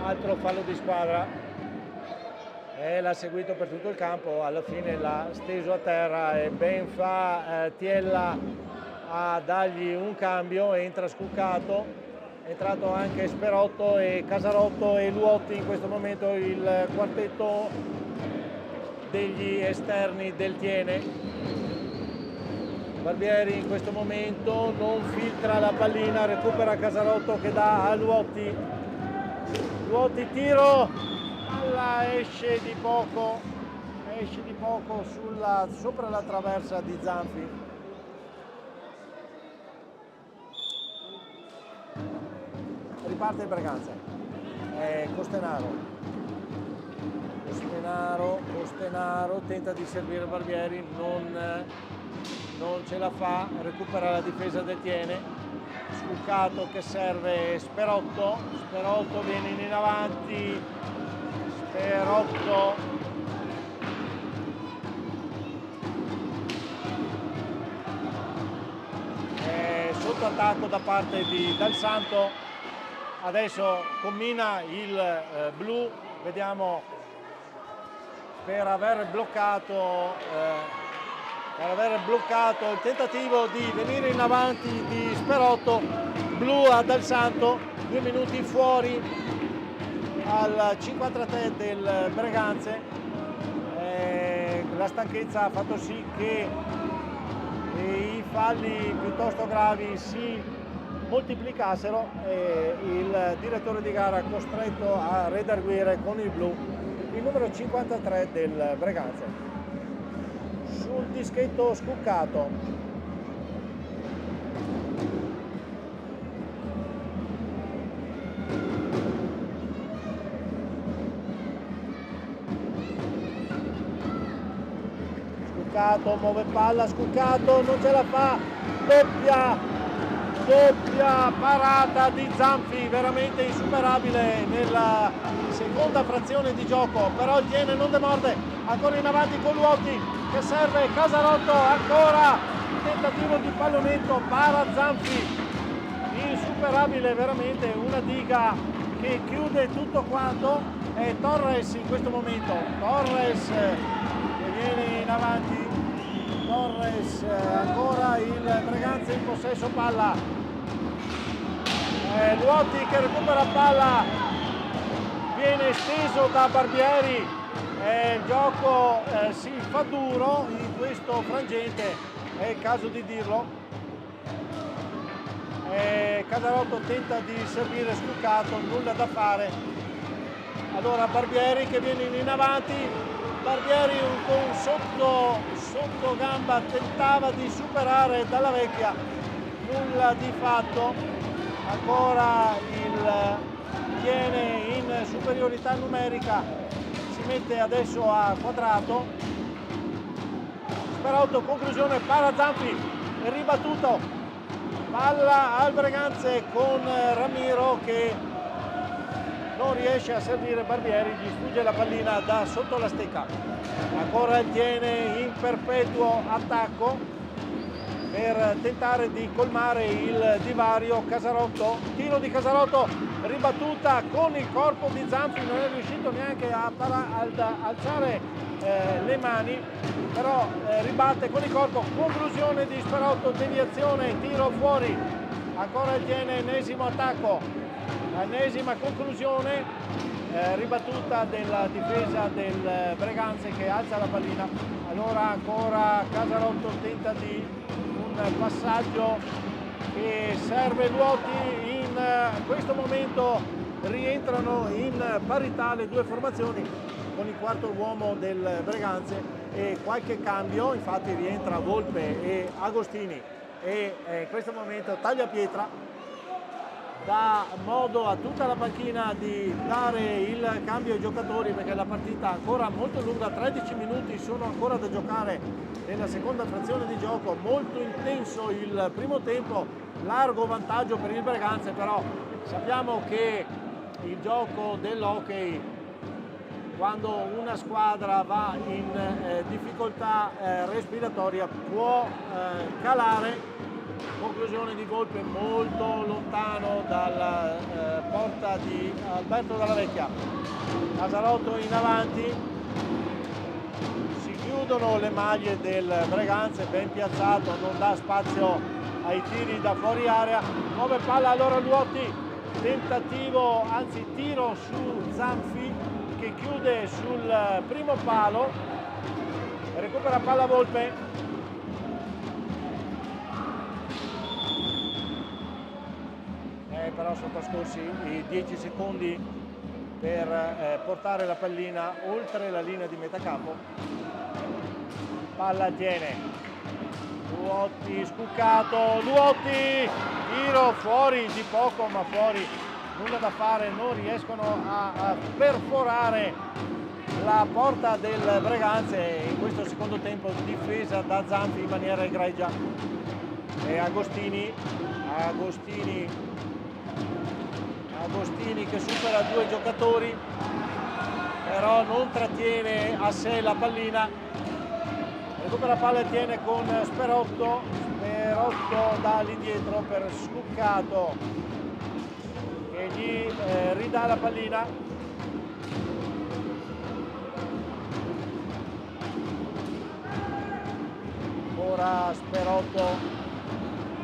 Speaker 1: Altro fallo di squadra, l'ha seguito per tutto il campo, alla fine l'ha steso a terra e ben fa Tiella a dargli un cambio. Entra Scuccato, è entrato anche Sperotto e Casarotto e Luotti, in questo momento il quartetto degli esterni del Tiene. Barbieri in questo momento non filtra la pallina, recupera Casarotto che dà a Luotti. Luotti, tiro, palla esce di poco sopra la traversa di Zanfi. Riparte il Breganze. Costenaro tenta di servire Barbieri, non ce la fa, recupera la difesa del Tiene. Scuccato che serve Sperotto viene in avanti, Sperotto sotto attacco da parte di Dal Santo. Adesso combina il blu, vediamo, per aver bloccato il tentativo di venire in avanti di Sperotto. Blu a Dal Santo, 2 minuti fuori al 53 del Breganze. La stanchezza ha fatto sì che i falli piuttosto gravi si moltiplicassero e il direttore di gara costretto a redarguire con il blu il numero 53 del Breganze. Sul dischetto Scuccato. Scuccato muove palla, Scuccato non ce la fa, doppia parata di Zanfi, veramente insuperabile nella seconda frazione di gioco, però il Tiene non demorde, ancora in avanti con Luotti che serve Casarotto, ancora tentativo di pallonetto, para Zanfi, insuperabile, veramente una diga che chiude tutto quanto. È Torres in questo momento, Torres che viene in avanti, Torres, ancora il Breganze in possesso palla, Luotti che recupera palla, viene esteso da Barbieri, il gioco si fa duro in questo frangente, è il caso di dirlo. Casarotto tenta di servire Scuccato, nulla da fare. Allora Barbieri che viene in avanti, Barbieri con sotto gamba tentava di superare Dalla Vecchia, nulla di fatto, ancora il Tiene in superiorità numerica, si mette adesso a quadrato. Sperotto, conclusione, para Zanfi, è ribattuto, palla al Breganze con Ramiro che non riesce a servire Barbieri, gli sfugge la pallina da sotto la stecca. ancora il Tiene in perpetuo attacco per tentare di colmare il divario. Casarotto, tiro di Casarotto, ribattuta con il corpo di Zanfi, non è riuscito neanche a alzare le mani, però ribatte con il corpo, conclusione di Sperotto, deviazione, tiro fuori, ancora il Tiene, ennesimo attacco, ennesima conclusione, ribattuta della difesa del Breganze che alza la pallina. Allora ancora Casarotto tenta di un passaggio che serve Luoti. In questo momento rientrano in parità le due formazioni con il quarto uomo del Breganze e qualche cambio, infatti rientra Volpe e Agostini e in questo momento Tagliapietra dà modo a tutta la panchina di dare il cambio ai giocatori perché la partita è ancora molto lunga, 13 minuti sono ancora da giocare nella seconda frazione di gioco, molto intenso il primo tempo, largo vantaggio per il Breganze, però sappiamo che il gioco dell'hockey, quando una squadra va in difficoltà respiratoria, può calare. Conclusione di Volpe molto lontano dalla porta di Alberto Dalla Vecchia. Casarotto in avanti, si chiudono le maglie del Breganze, ben piazzato, non dà spazio ai tiri da fuori area. Nuove palla allora Luoti, tentativo, anzi tiro su Zanfi che chiude sul primo palo, recupera palla Volpe. Però sono trascorsi i 10 secondi per portare la pallina oltre la linea di metà campo. Palla Tiene, Luoti scuccato, Luoti, tiro fuori di poco ma fuori, nulla da fare, non riescono a perforare la porta del Breganze in questo secondo tempo, difesa da Zanfi in maniera egregia. E Agostini che supera due giocatori, però non trattiene a sé la pallina, recupera palla e tiene con Sperotto da all'indietro per Scuccato che gli ridà la pallina. Ora Sperotto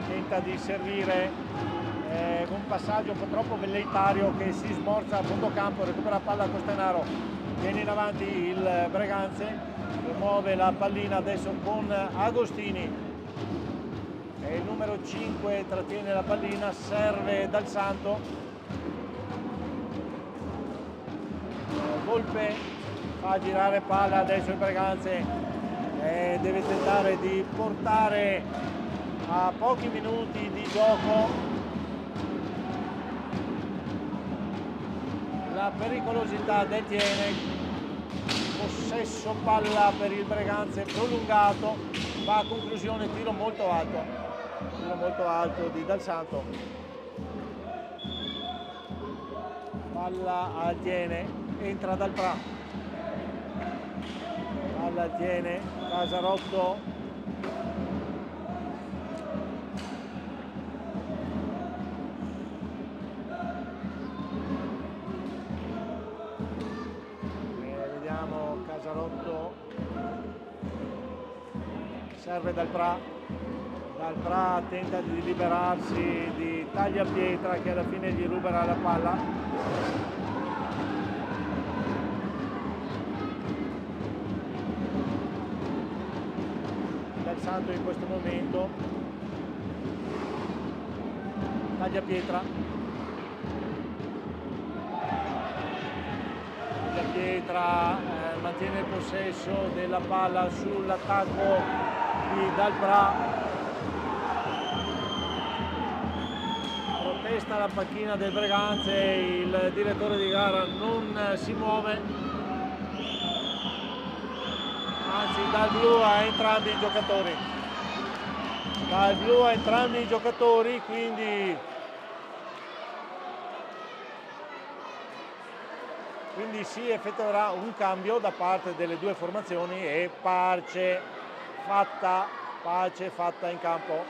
Speaker 1: tenta di servire un passaggio un po' troppo velleitario che si smorza a fondo campo, recupera palla Costanaro, viene in avanti il Breganze, muove la pallina adesso con Agostini e il numero 5 trattiene la pallina, serve Dal Santo, Volpe fa girare palla adesso il Breganze e deve tentare di portare a pochi minuti di gioco la pericolosità del Tiene. Possesso palla per il Breganze prolungato, va a conclusione, tiro molto alto di Dal Santo. Palla al Tiene, entra Dal Pra, palla al Tiene, Casarotto, Casarotto, serve Dal Pra tenta di liberarsi di Tagliapietra che alla fine gli ruberà la palla. Dal Santo in questo momento, Tagliapietra, mantiene il possesso della palla sull'attacco di Dal Pra, protesta la panchina del Breganze, il direttore di gara non si muove, anzi dà il blu a entrambi i giocatori, quindi quindi si effettuerà un cambio da parte delle due formazioni e pace fatta in campo.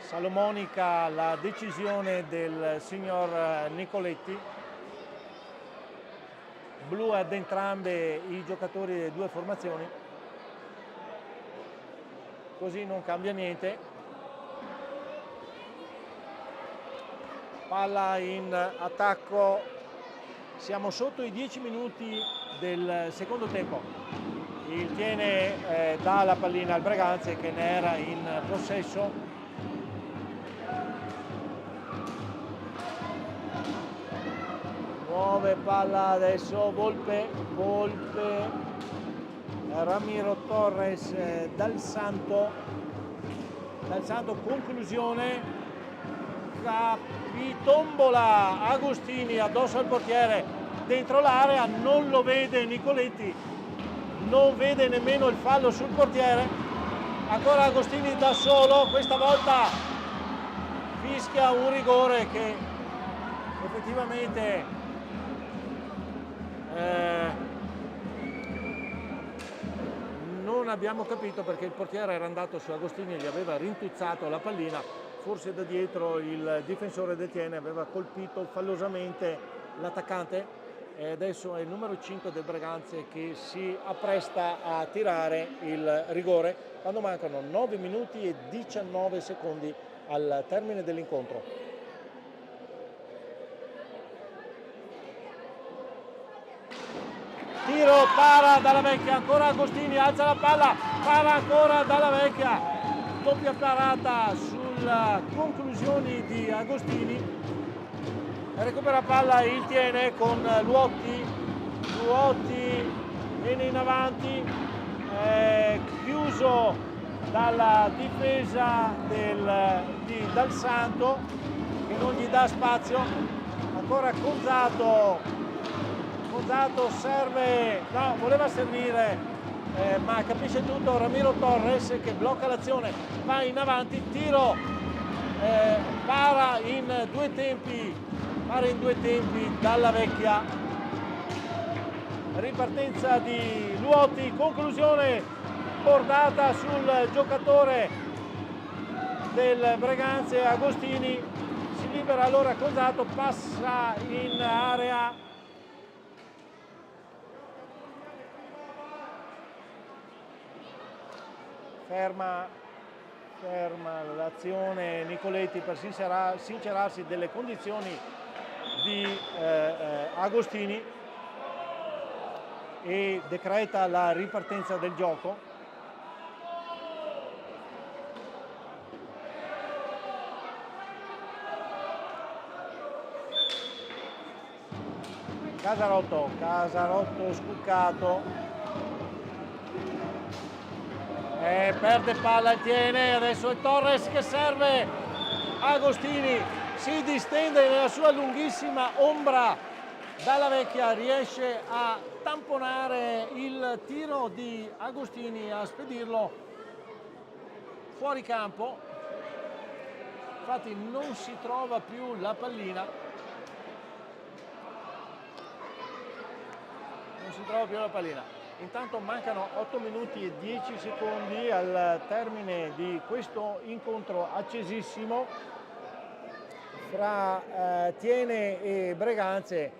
Speaker 1: Salomonica la decisione del signor Nicoletti, blu ad entrambe i giocatori delle due formazioni, così non cambia niente. Palla in attacco, siamo sotto i 10 minuti del secondo tempo. Il Tiene dà la pallina al Breganze che ne era in possesso. Muove palla adesso Volpe, Ramiro Torres, Dal Santo, conclusione. Capitombola, Agostini addosso al portiere, dentro l'area, non lo vede Nicoletti, non vede nemmeno il fallo sul portiere, ancora Agostini da solo, questa volta fischia un rigore che effettivamente non abbiamo capito, perché il portiere era andato su Agostini e gli aveva rintuzzato la pallina. Forse da dietro il difensore del Tiene aveva colpito fallosamente l'attaccante e adesso è il numero 5 del Breganze che si appresta a tirare il rigore quando mancano 9 minuti e 19 secondi al termine dell'incontro. Tiro, para Dalla Vecchia, ancora Agostini, alza la palla, para ancora Dalla Vecchia, doppia parata sulle conclusioni di Agostini, recupera palla il Tiene con Luotti viene in avanti, chiuso dalla difesa di Dal Santo che non gli dà spazio, ancora Gonzato serve, no, voleva servire, ma capisce tutto Ramiro Torres che blocca l'azione, va in avanti, tiro, para in due tempi Dalla Vecchia, ripartenza di Luotti, conclusione bordata sul giocatore del Breganze Agostini, si libera allora Gonzato, passa in area. Ferma l'azione Nicoletti per sincerarsi delle condizioni di Agostini e decreta la ripartenza del gioco. Casarotto scuccato. Perde palla il Tiene, adesso è Torres che serve, Agostini si distende nella sua lunghissima ombra, Dalla Vecchia riesce a tamponare il tiro di Agostini, a spedirlo fuori campo, infatti non si trova più la pallina, Intanto mancano 8 minuti e 10 secondi al termine di questo incontro accesissimo fra Tiene e Breganze,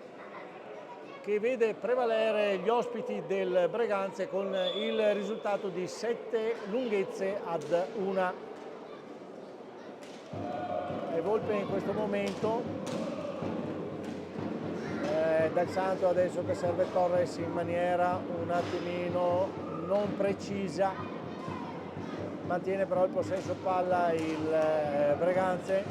Speaker 1: che vede prevalere gli ospiti del Breganze con il risultato di 7 lunghezze ad 1. E Volpe in questo momento, Dal Santo adesso che serve Torres in maniera un attimino non precisa, mantiene però il possesso palla il Breganze.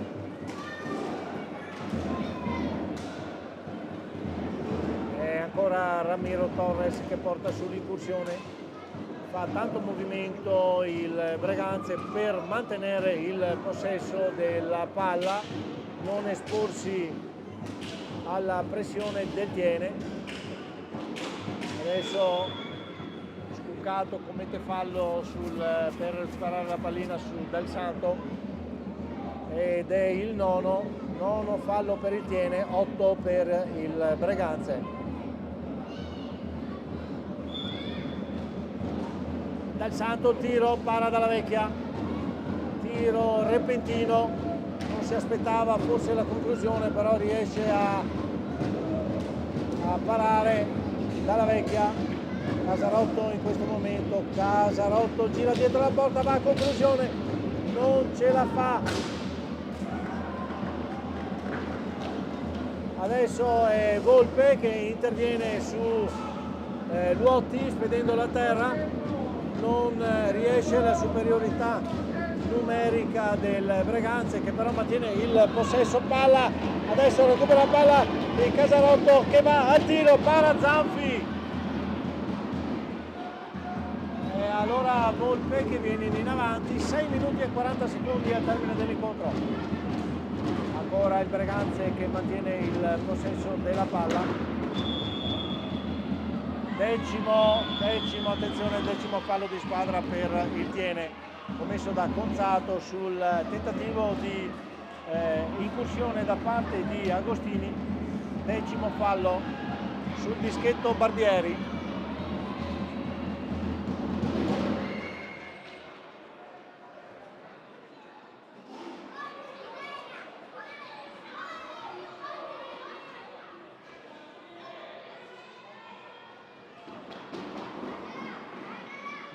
Speaker 1: E ancora Ramiro Torres che porta sull'incursione, fa tanto movimento il Breganze per mantenere il possesso della palla, non esporsi alla pressione del Tiene. Adesso Scuccato commette fallo per sparare la pallina su Dal Santo ed è il nono. nono fallo per il Tiene, 8 per il Breganze. Dal Santo il tiro, para dalla Vecchia, tiro repentino, non si aspettava forse la conclusione, però riesce a parare dalla Vecchia. Casarotto in questo momento, Casarotto gira dietro la porta, va a conclusione, non ce la fa. Adesso è Volpe che interviene su Luotti spedendolo a terra, non riesce la superiorità numerica del Breganze che però mantiene il possesso palla. Adesso recupera la palla di Casarotto che va al tiro, para Zanfi. Allora Volpe che viene in avanti, 6 minuti e 40 secondi al termine dell'incontro. Ancora il Breganze che mantiene il possesso della palla. Decimo fallo di squadra per il Tiene, commesso da Conzato sul tentativo di incursione da parte di Agostini. Decimo fallo sul dischetto Barbieri.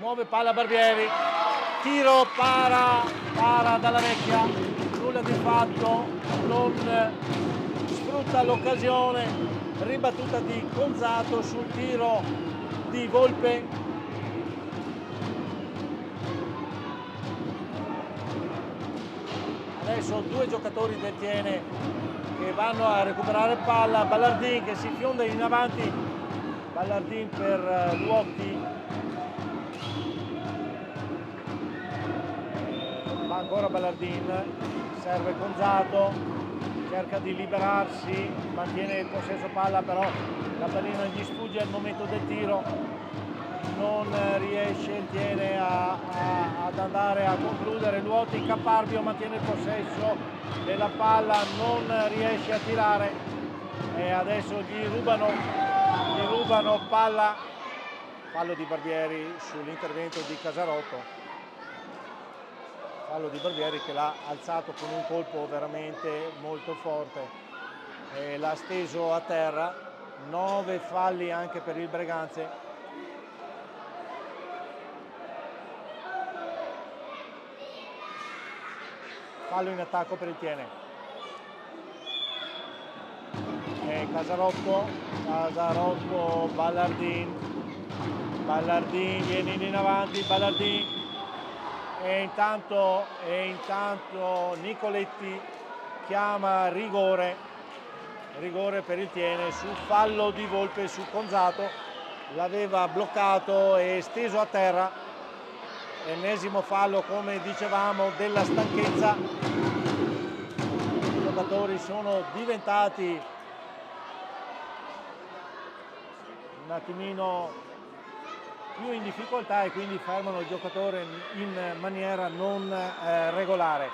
Speaker 1: Muove palla Barbieri, tiro, para dalla Vecchia, nulla di fatto, non sfrutta l'occasione, ribattuta di Conzato sul tiro di Volpe. Adesso due giocatori del Tiene che vanno a recuperare palla, Ballardin che si fionda in avanti, Ballardin per Luotti. Ancora Ballardin, serve Conzato, cerca di liberarsi, mantiene il possesso palla, però la pallina gli sfugge al momento del tiro, non riesce il Tiene ad andare a concludere. Luotti, Caparbio mantiene il possesso della palla, non riesce a tirare e adesso gli rubano palla, fallo di Barbieri sull'intervento di Casarotto. Fallo di Barbieri che l'ha alzato con un colpo veramente molto forte e l'ha steso a terra. 9 falli anche per il Breganze. Fallo in attacco per il Tiene. E Casarotto, Ballardin viene in avanti, Ballardin. E intanto Nicoletti chiama rigore per il Tiene su fallo di Volpe su Conzato, l'aveva bloccato e steso a terra. Ennesimo fallo, come dicevamo, della stanchezza. I giocatori sono diventati un attimino più in difficoltà e quindi fermano il giocatore in maniera non regolare.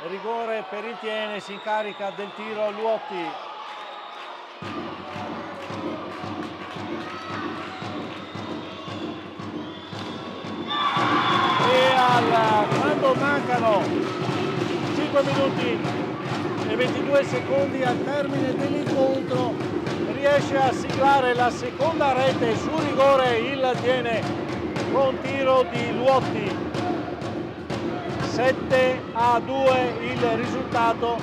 Speaker 1: Rigore per il Tiene, si incarica del tiro Luotti. E quando mancano 5 minuti e 22 secondi al termine dell'incontro, riesce a siglare la seconda rete su rigore il Tiene con tiro di Luotti. 7-2 il risultato,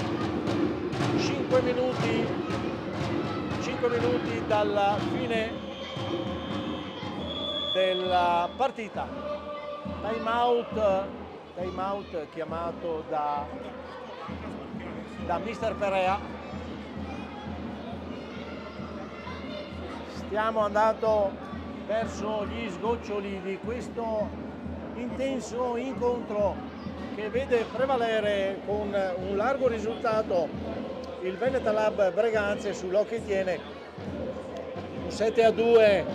Speaker 1: 5 minuti dalla fine della partita. Time out chiamato da mister Perea. Stiamo andando verso gli sgoccioli di questo intenso incontro che vede prevalere con un largo risultato il Veneta Lab Breganze sull'Hockey Tiene, un 7-2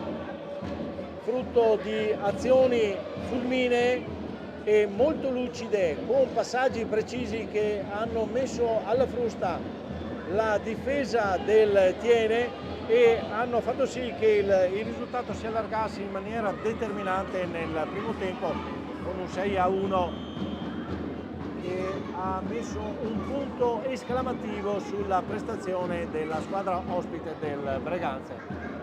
Speaker 1: frutto di azioni fulminee e molto lucide, con passaggi precisi che hanno messo alla frusta la difesa del Tiene e hanno fatto sì che il risultato si allargasse in maniera determinante nel primo tempo con un 6-1 che ha messo un punto esclamativo sulla prestazione della squadra ospite del Breganze.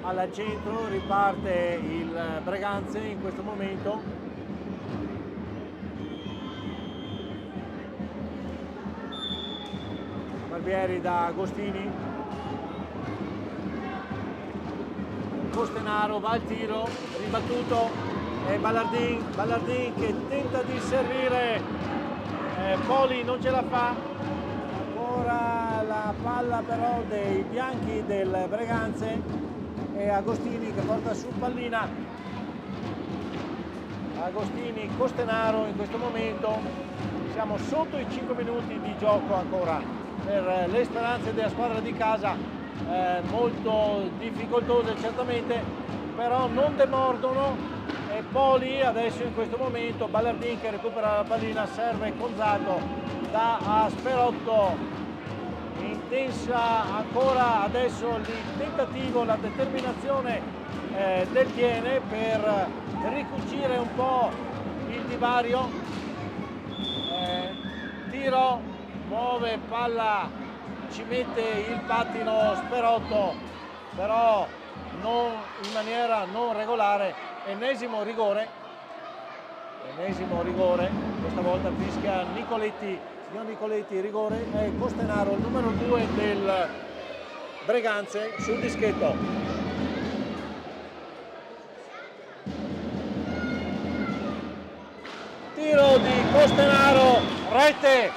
Speaker 1: Al centro riparte il Breganze in questo momento. Barbieri da Agostini. Costenaro va al tiro, ribattuto, e Ballardin che tenta di servire, Poli non ce la fa. Ancora la palla però dei bianchi del Breganze. E Agostini che porta su pallina. Agostini, Costenaro in questo momento. Siamo sotto i 5 minuti di gioco ancora per le speranze della squadra di casa, molto difficoltose certamente, però non demordono. E Poli adesso in questo momento, Ballardin che recupera la pallina, serve Conzato, dà a Sperotto. Intensa ancora adesso il tentativo, la determinazione del Tiene per ricucire un po' il divario. Tiro, muove palla, ci mette il pattino Sperotto, però in maniera non regolare. Ennesimo rigore, questa volta fischia Nicoletti. Signor Nicoletti, rigore, è Costenaro, il numero 2 del Breganze, sul dischetto. Tiro di Costenaro, rete,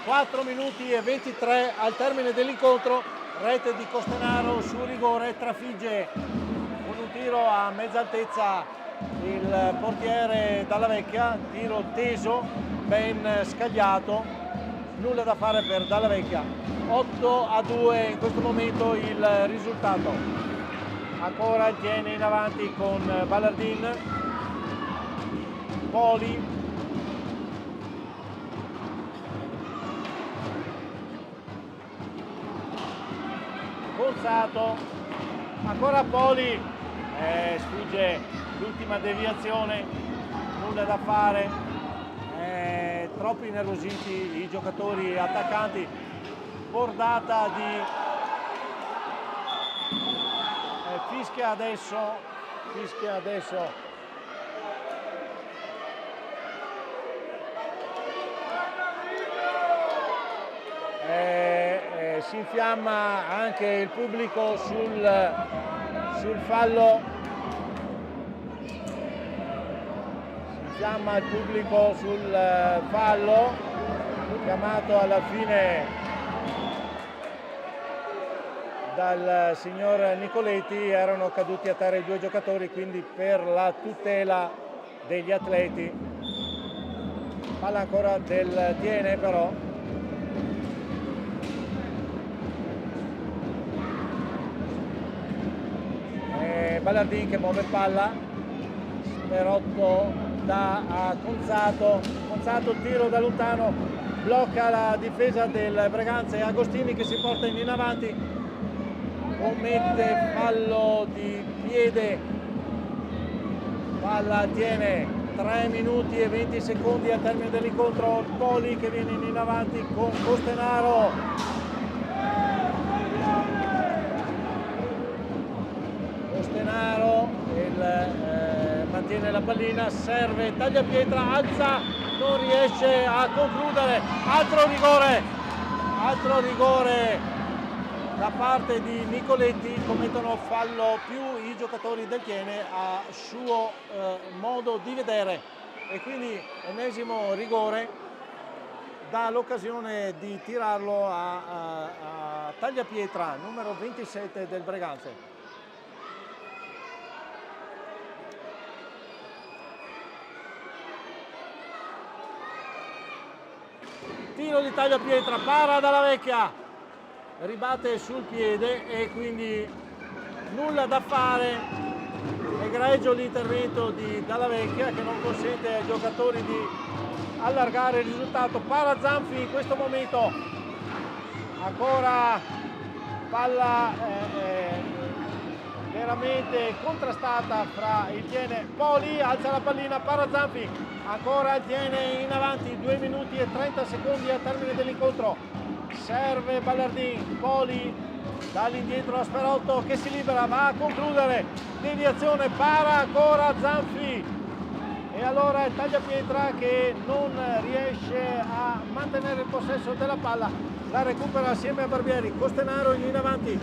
Speaker 1: 4 minuti e 23 al termine dell'incontro, rete di Costenaro su rigore, trafigge con un tiro a mezza altezza il portiere Dalla Vecchia, tiro teso, ben scagliato. Nulla da fare per Dalla Vecchia. 8-2 in questo momento il risultato. Ancora il Tiene in avanti con Ballardin, Poli, Conzato, ancora Poli, sfugge l'ultima deviazione, nulla da fare. Troppo innervositi i giocatori attaccanti. Bordata di fischia adesso si infiamma anche il pubblico sul fallo. Chiama il pubblico sul fallo chiamato alla fine dal signor Nicoletti. Erano caduti a terra i due giocatori, quindi per la tutela degli atleti. Palla ancora del Tiene però. Ballardin che muove palla, Sperotto da a Conzato, tiro da lontano, blocca la difesa del Breganze. Agostini che si porta in avanti, commette fallo di piede, palla Tiene, 3 minuti e 20 secondi al termine dell'incontro. Poli che viene in avanti con Costenaro. Mantiene la pallina, serve, taglia pietra, alza, non riesce a concludere. Altro rigore da parte di Nicoletti. Commettono fallo più i giocatori del Tiene a suo modo di vedere, e quindi ennesimo rigore dà l'occasione di tirarlo a tagliapietra, numero 27 del Breganze. Tiro di tagliapietra, para Dalla Vecchia, ribatte sul piede e quindi nulla da fare. Egregio l'intervento di Dalla Vecchia che non consente ai giocatori di allargare il risultato. Para Zanfi in questo momento, ancora palla veramente contrastata fra il Tiene. Poli alza la pallina, para Zanfi, ancora il Tiene in avanti, 2 minuti e 30 secondi al termine dell'incontro. Serve Ballardin, Poli dall'indietro a Sperotto che si libera, va a concludere, deviazione, para ancora Zanfi e allora il Tagliapietra che non riesce a mantenere il possesso della palla, la recupera assieme a Barbieri. Costenaro in avanti,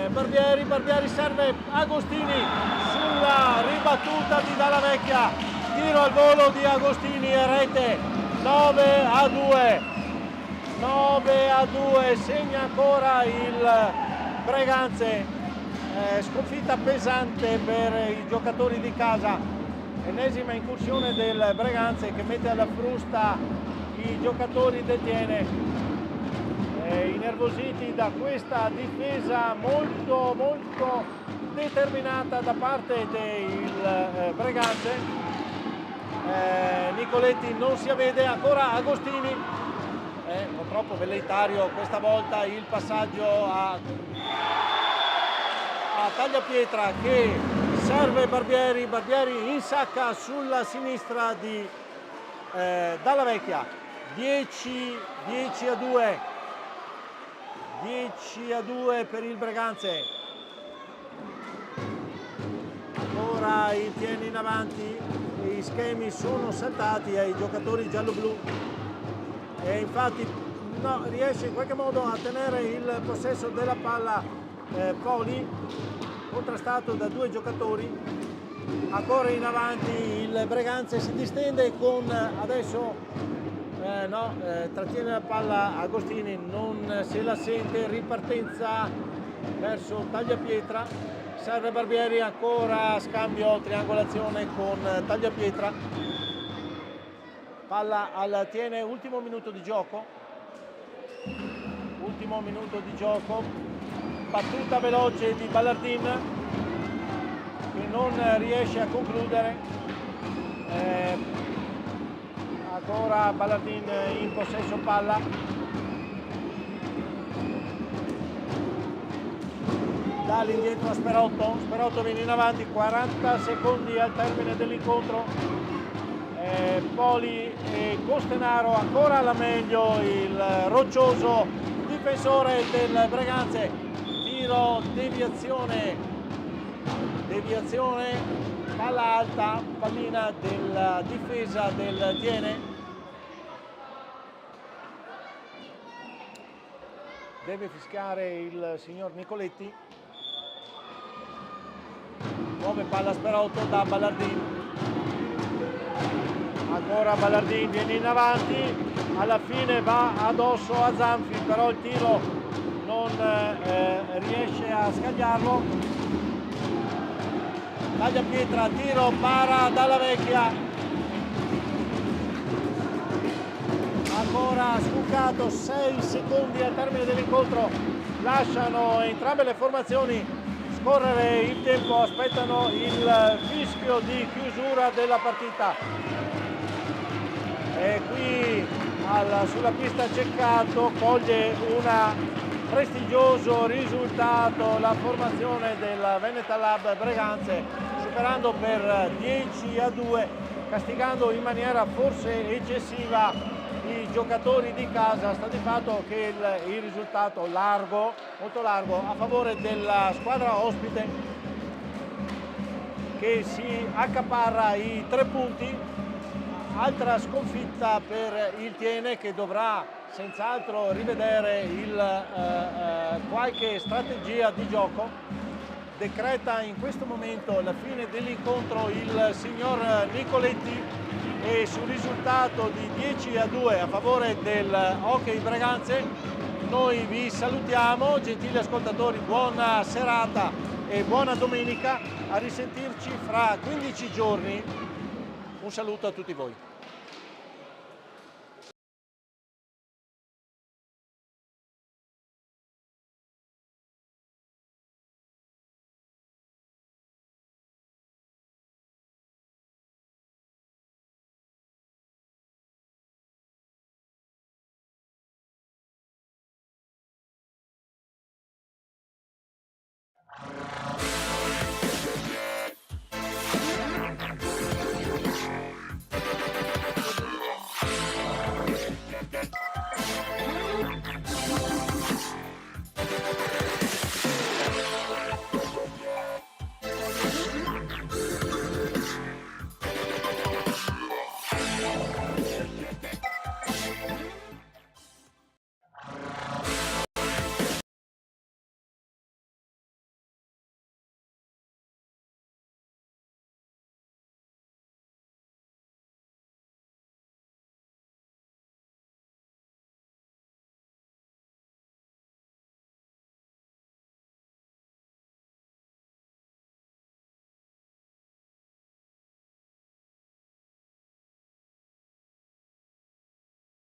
Speaker 1: Barbieri serve Agostini sulla ribattuta di Dalla Vecchia, tiro al volo di Agostini e rete. 9-2, segna ancora il Breganze, sconfitta pesante per i giocatori di casa, ennesima incursione del Breganze che mette alla frusta i giocatori del Tiene, innervositi da questa difesa molto determinata da parte del Breganze. Nicoletti non si avvede, ancora Agostini. Purtroppo velleitario questa volta il passaggio a Tagliapietra che serve Barbieri insacca sulla sinistra di Dalla Vecchia. 10-2 per il Breganze. Ancora il Tiene in avanti, gli schemi sono saltati ai giocatori giallo-blu e infatti riesce in qualche modo a tenere il possesso della palla Poli, contrastato da 2 giocatori. Ancora in avanti il Breganze, si distende con adesso trattiene la palla Agostini, non se la sente, ripartenza verso Tagliapietra, serve Barbieri, ancora scambio, triangolazione con Tagliapietra. Palla al Tiene, ultimo minuto di gioco, battuta veloce di Ballardin che non riesce a concludere, ancora Ballardin in possesso palla, dall'indietro a Sperotto viene in avanti, 40 secondi al termine dell'incontro. Poli e Costenaro, ancora alla meglio il roccioso difensore del Breganze, tiro, deviazione, palla alta, pallina della difesa del Tiene. Deve fischiare il signor Nicoletti. Nuove palla Sperotto da Ballardin. Ancora Ballardin viene in avanti, alla fine va addosso a Zanfi, però il tiro non riesce a scagliarlo. Tagliapietra, tiro, para Dalla Vecchia, ancora sbucato, 6 secondi al termine dell'incontro, lasciano entrambe le formazioni scorrere il tempo, aspettano il fischio di chiusura della partita. E qui sulla pista Ceccato coglie un prestigioso risultato la formazione del Venetal Lab Breganze, superando per 10-2, castigando in maniera forse eccessiva i giocatori di casa. Sta di fatto che il risultato molto largo a favore della squadra ospite che si accaparra i 3 punti. Altra sconfitta per il Tiene che dovrà senz'altro rivedere qualche strategia di gioco. Decreta in questo momento la fine dell'incontro il signor Nicoletti e sul risultato di 10-2 a favore del Hockey Breganze noi vi salutiamo, gentili ascoltatori, buona serata e buona domenica, a risentirci fra 15 giorni. Un saluto a tutti voi.